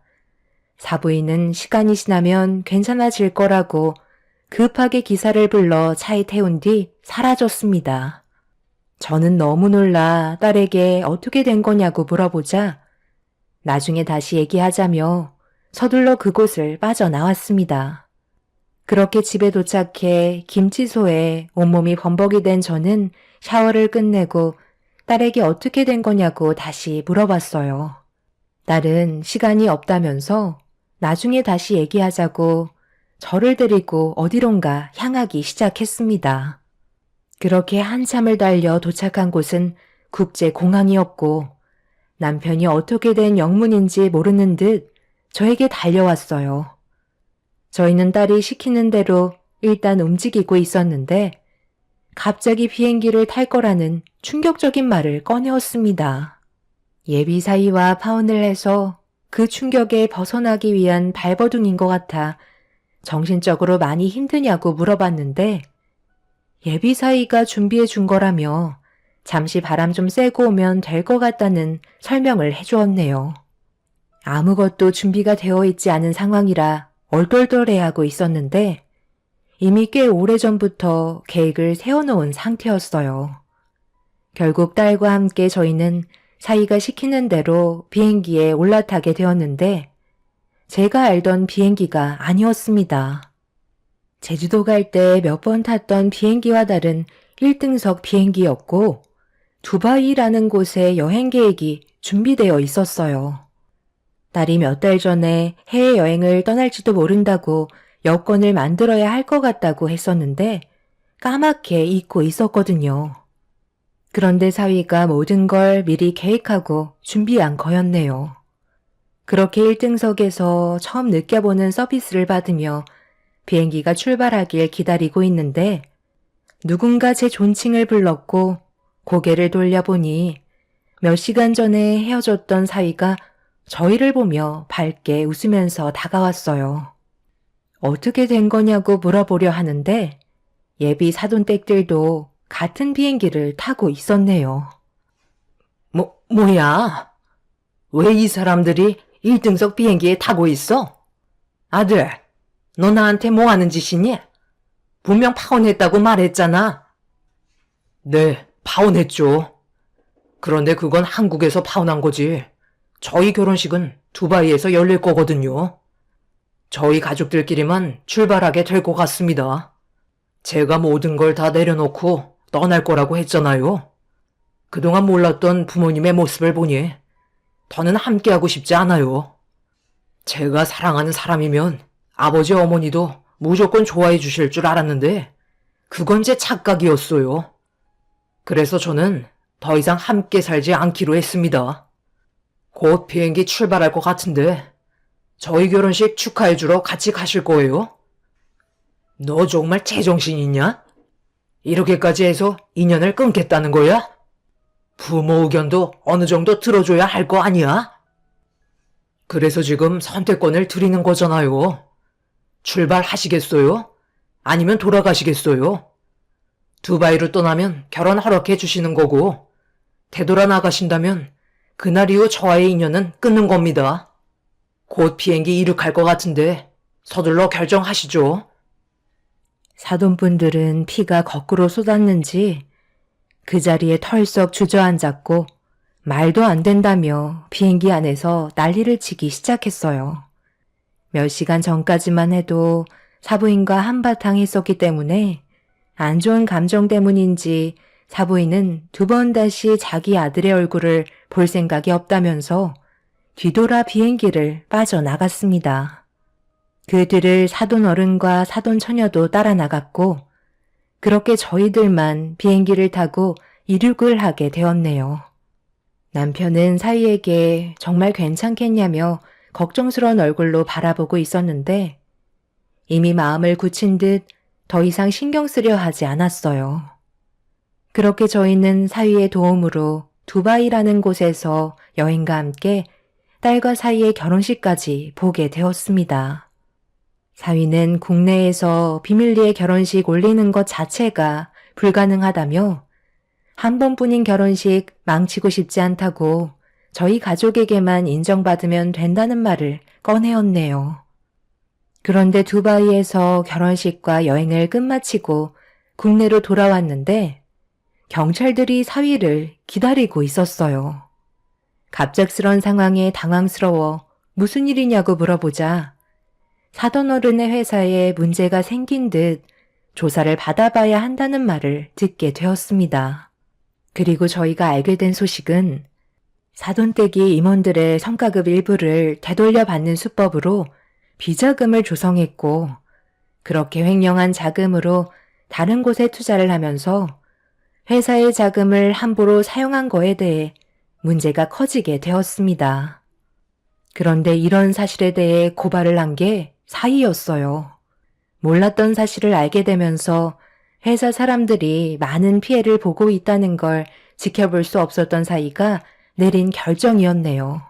사부인은 시간이 지나면 괜찮아질 거라고 급하게 기사를 불러 차에 태운 뒤 사라졌습니다. 저는 너무 놀라 딸에게 어떻게 된 거냐고 물어보자 나중에 다시 얘기하자며 서둘러 그곳을 빠져나왔습니다. 그렇게 집에 도착해 김치소에 온몸이 범벅이 된 저는 샤워를 끝내고 딸에게 어떻게 된 거냐고 다시 물어봤어요. 딸은 시간이 없다면서 나중에 다시 얘기하자고 저를 데리고 어디론가 향하기 시작했습니다. 그렇게 한참을 달려 도착한 곳은 국제공항이었고 남편이 어떻게 된 영문인지 모르는 듯 저에게 달려왔어요. 저희는 딸이 시키는 대로 일단 움직이고 있었는데 갑자기 비행기를 탈 거라는 충격적인 말을 꺼내었습니다. 예비 사이와 파혼을 해서 그 충격에 벗어나기 위한 발버둥인 것 같아 정신적으로 많이 힘드냐고 물어봤는데 예비 사이가 준비해 준 거라며 잠시 바람 좀 쐬고 오면 될 것 같다는 설명을 해주었네요. 아무것도 준비가 되어 있지 않은 상황이라 얼떨떨해하고 있었는데 이미 꽤 오래전부터 계획을 세워놓은 상태였어요. 결국 딸과 함께 저희는 사이가 시키는 대로 비행기에 올라타게 되었는데 제가 알던 비행기가 아니었습니다. 제주도 갈 때 몇 번 탔던 비행기와 다른 1등석 비행기였고 두바이라는 곳에 여행 계획이 준비되어 있었어요. 딸이 몇 달 전에 해외여행을 떠날지도 모른다고 여권을 만들어야 할 것 같다고 했었는데 까맣게 잊고 있었거든요. 그런데 사위가 모든 걸 미리 계획하고 준비한 거였네요. 그렇게 1등석에서 처음 느껴보는 서비스를 받으며 비행기가 출발하길 기다리고 있는데 누군가 제 존칭을 불렀고 고개를 돌려보니 몇 시간 전에 헤어졌던 사위가 저희를 보며 밝게 웃으면서 다가왔어요. 어떻게 된 거냐고 물어보려 하는데 예비 사돈댁들도 같은 비행기를 타고 있었네요. 뭐야? 왜 이 사람들이 1등석 비행기에 타고 있어? 아들, 너 나한테 뭐 하는 짓이니? 분명 파혼했다고 말했잖아. 네, 파혼했죠. 그런데 그건 한국에서 파혼한 거지. 저희 결혼식은 두바이에서 열릴 거거든요. 저희 가족들끼리만 출발하게 될 것 같습니다. 제가 모든 걸 다 내려놓고 떠날 거라고 했잖아요. 그동안 몰랐던 부모님의 모습을 보니 더는 함께하고 싶지 않아요. 제가 사랑하는 사람이면 아버지 어머니도 무조건 좋아해 주실 줄 알았는데 그건 제 착각이었어요. 그래서 저는 더 이상 함께 살지 않기로 했습니다. 곧 비행기 출발할 것 같은데 저희 결혼식 축하해주러 같이 가실 거예요? 너 정말 제정신 있냐? 이렇게까지 해서 인연을 끊겠다는 거야? 부모 의견도 어느 정도 들어줘야 할 거 아니야? 그래서 지금 선택권을 드리는 거잖아요. 출발하시겠어요? 아니면 돌아가시겠어요? 두바이로 떠나면 결혼 허락해 주시는 거고 되돌아 나가신다면 그날 이후 저와의 인연은 끊는 겁니다. 곧 비행기 이륙할 것 같은데 서둘러 결정하시죠. 사돈분들은 피가 거꾸로 쏟았는지 그 자리에 털썩 주저앉았고 말도 안 된다며 비행기 안에서 난리를 치기 시작했어요. 몇 시간 전까지만 해도 사부인과 한바탕 했었기 때문에 안 좋은 감정 때문인지 사부인은 두 번 다시 자기 아들의 얼굴을 볼 생각이 없다면서 뒤돌아 비행기를 빠져나갔습니다. 그 뒤를 사돈 어른과 사돈 처녀도 따라 나갔고 그렇게 저희들만 비행기를 타고 이륙을 하게 되었네요. 남편은 사위에게 정말 괜찮겠냐며 걱정스러운 얼굴로 바라보고 있었는데 이미 마음을 굳힌 듯 더 이상 신경 쓰려 하지 않았어요. 그렇게 저희는 사위의 도움으로 두바이라는 곳에서 여행과 함께 딸과 사위의 결혼식까지 보게 되었습니다. 사위는 국내에서 비밀리에 결혼식 올리는 것 자체가 불가능하다며 한 번뿐인 결혼식 망치고 싶지 않다고 저희 가족에게만 인정받으면 된다는 말을 꺼내었네요. 그런데 두바이에서 결혼식과 여행을 끝마치고 국내로 돌아왔는데 경찰들이 사위를 기다리고 있었어요. 갑작스런 상황에 당황스러워 무슨 일이냐고 물어보자 사돈 어른의 회사에 문제가 생긴 듯 조사를 받아봐야 한다는 말을 듣게 되었습니다. 그리고 저희가 알게 된 소식은 사돈댁이 임원들의 성과급 일부를 되돌려 받는 수법으로 비자금을 조성했고 그렇게 횡령한 자금으로 다른 곳에 투자를 하면서 회사의 자금을 함부로 사용한 거에 대해 문제가 커지게 되었습니다. 그런데 이런 사실에 대해 고발을 한 게 사위였어요. 몰랐던 사실을 알게 되면서 회사 사람들이 많은 피해를 보고 있다는 걸 지켜볼 수 없었던 사위가 내린 결정이었네요.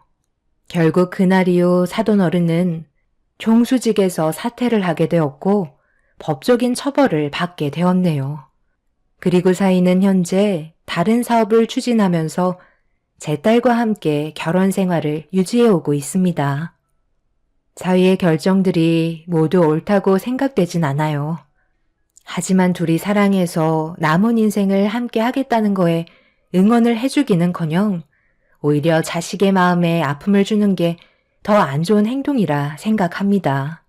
결국 그날 이후 사돈 어른은 총수직에서 사퇴를 하게 되었고 법적인 처벌을 받게 되었네요. 그리고 사위는 현재 다른 사업을 추진하면서 제 딸과 함께 결혼 생활을 유지해오고 있습니다. 사위의 결정들이 모두 옳다고 생각되진 않아요. 하지만 둘이 사랑해서 남은 인생을 함께 하겠다는 거에 응원을 해주기는커녕 오히려 자식의 마음에 아픔을 주는 게 더 안 좋은 행동이라 생각합니다.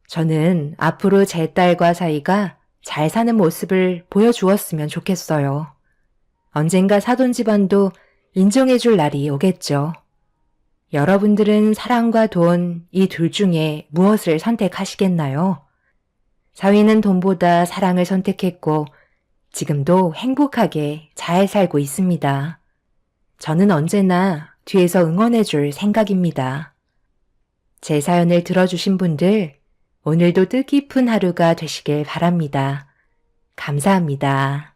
저는 앞으로 제 딸과 사위가 잘 사는 모습을 보여주었으면 좋겠어요. 언젠가 사돈 집안도 인정해줄 날이 오겠죠. 여러분들은 사랑과 돈, 이 둘 중에 무엇을 선택하시겠나요? 사위는 돈보다 사랑을 선택했고 지금도 행복하게 잘 살고 있습니다. 저는 언제나 뒤에서 응원해줄 생각입니다. 제 사연을 들어주신 분들, 오늘도 뜻깊은 하루가 되시길 바랍니다. 감사합니다.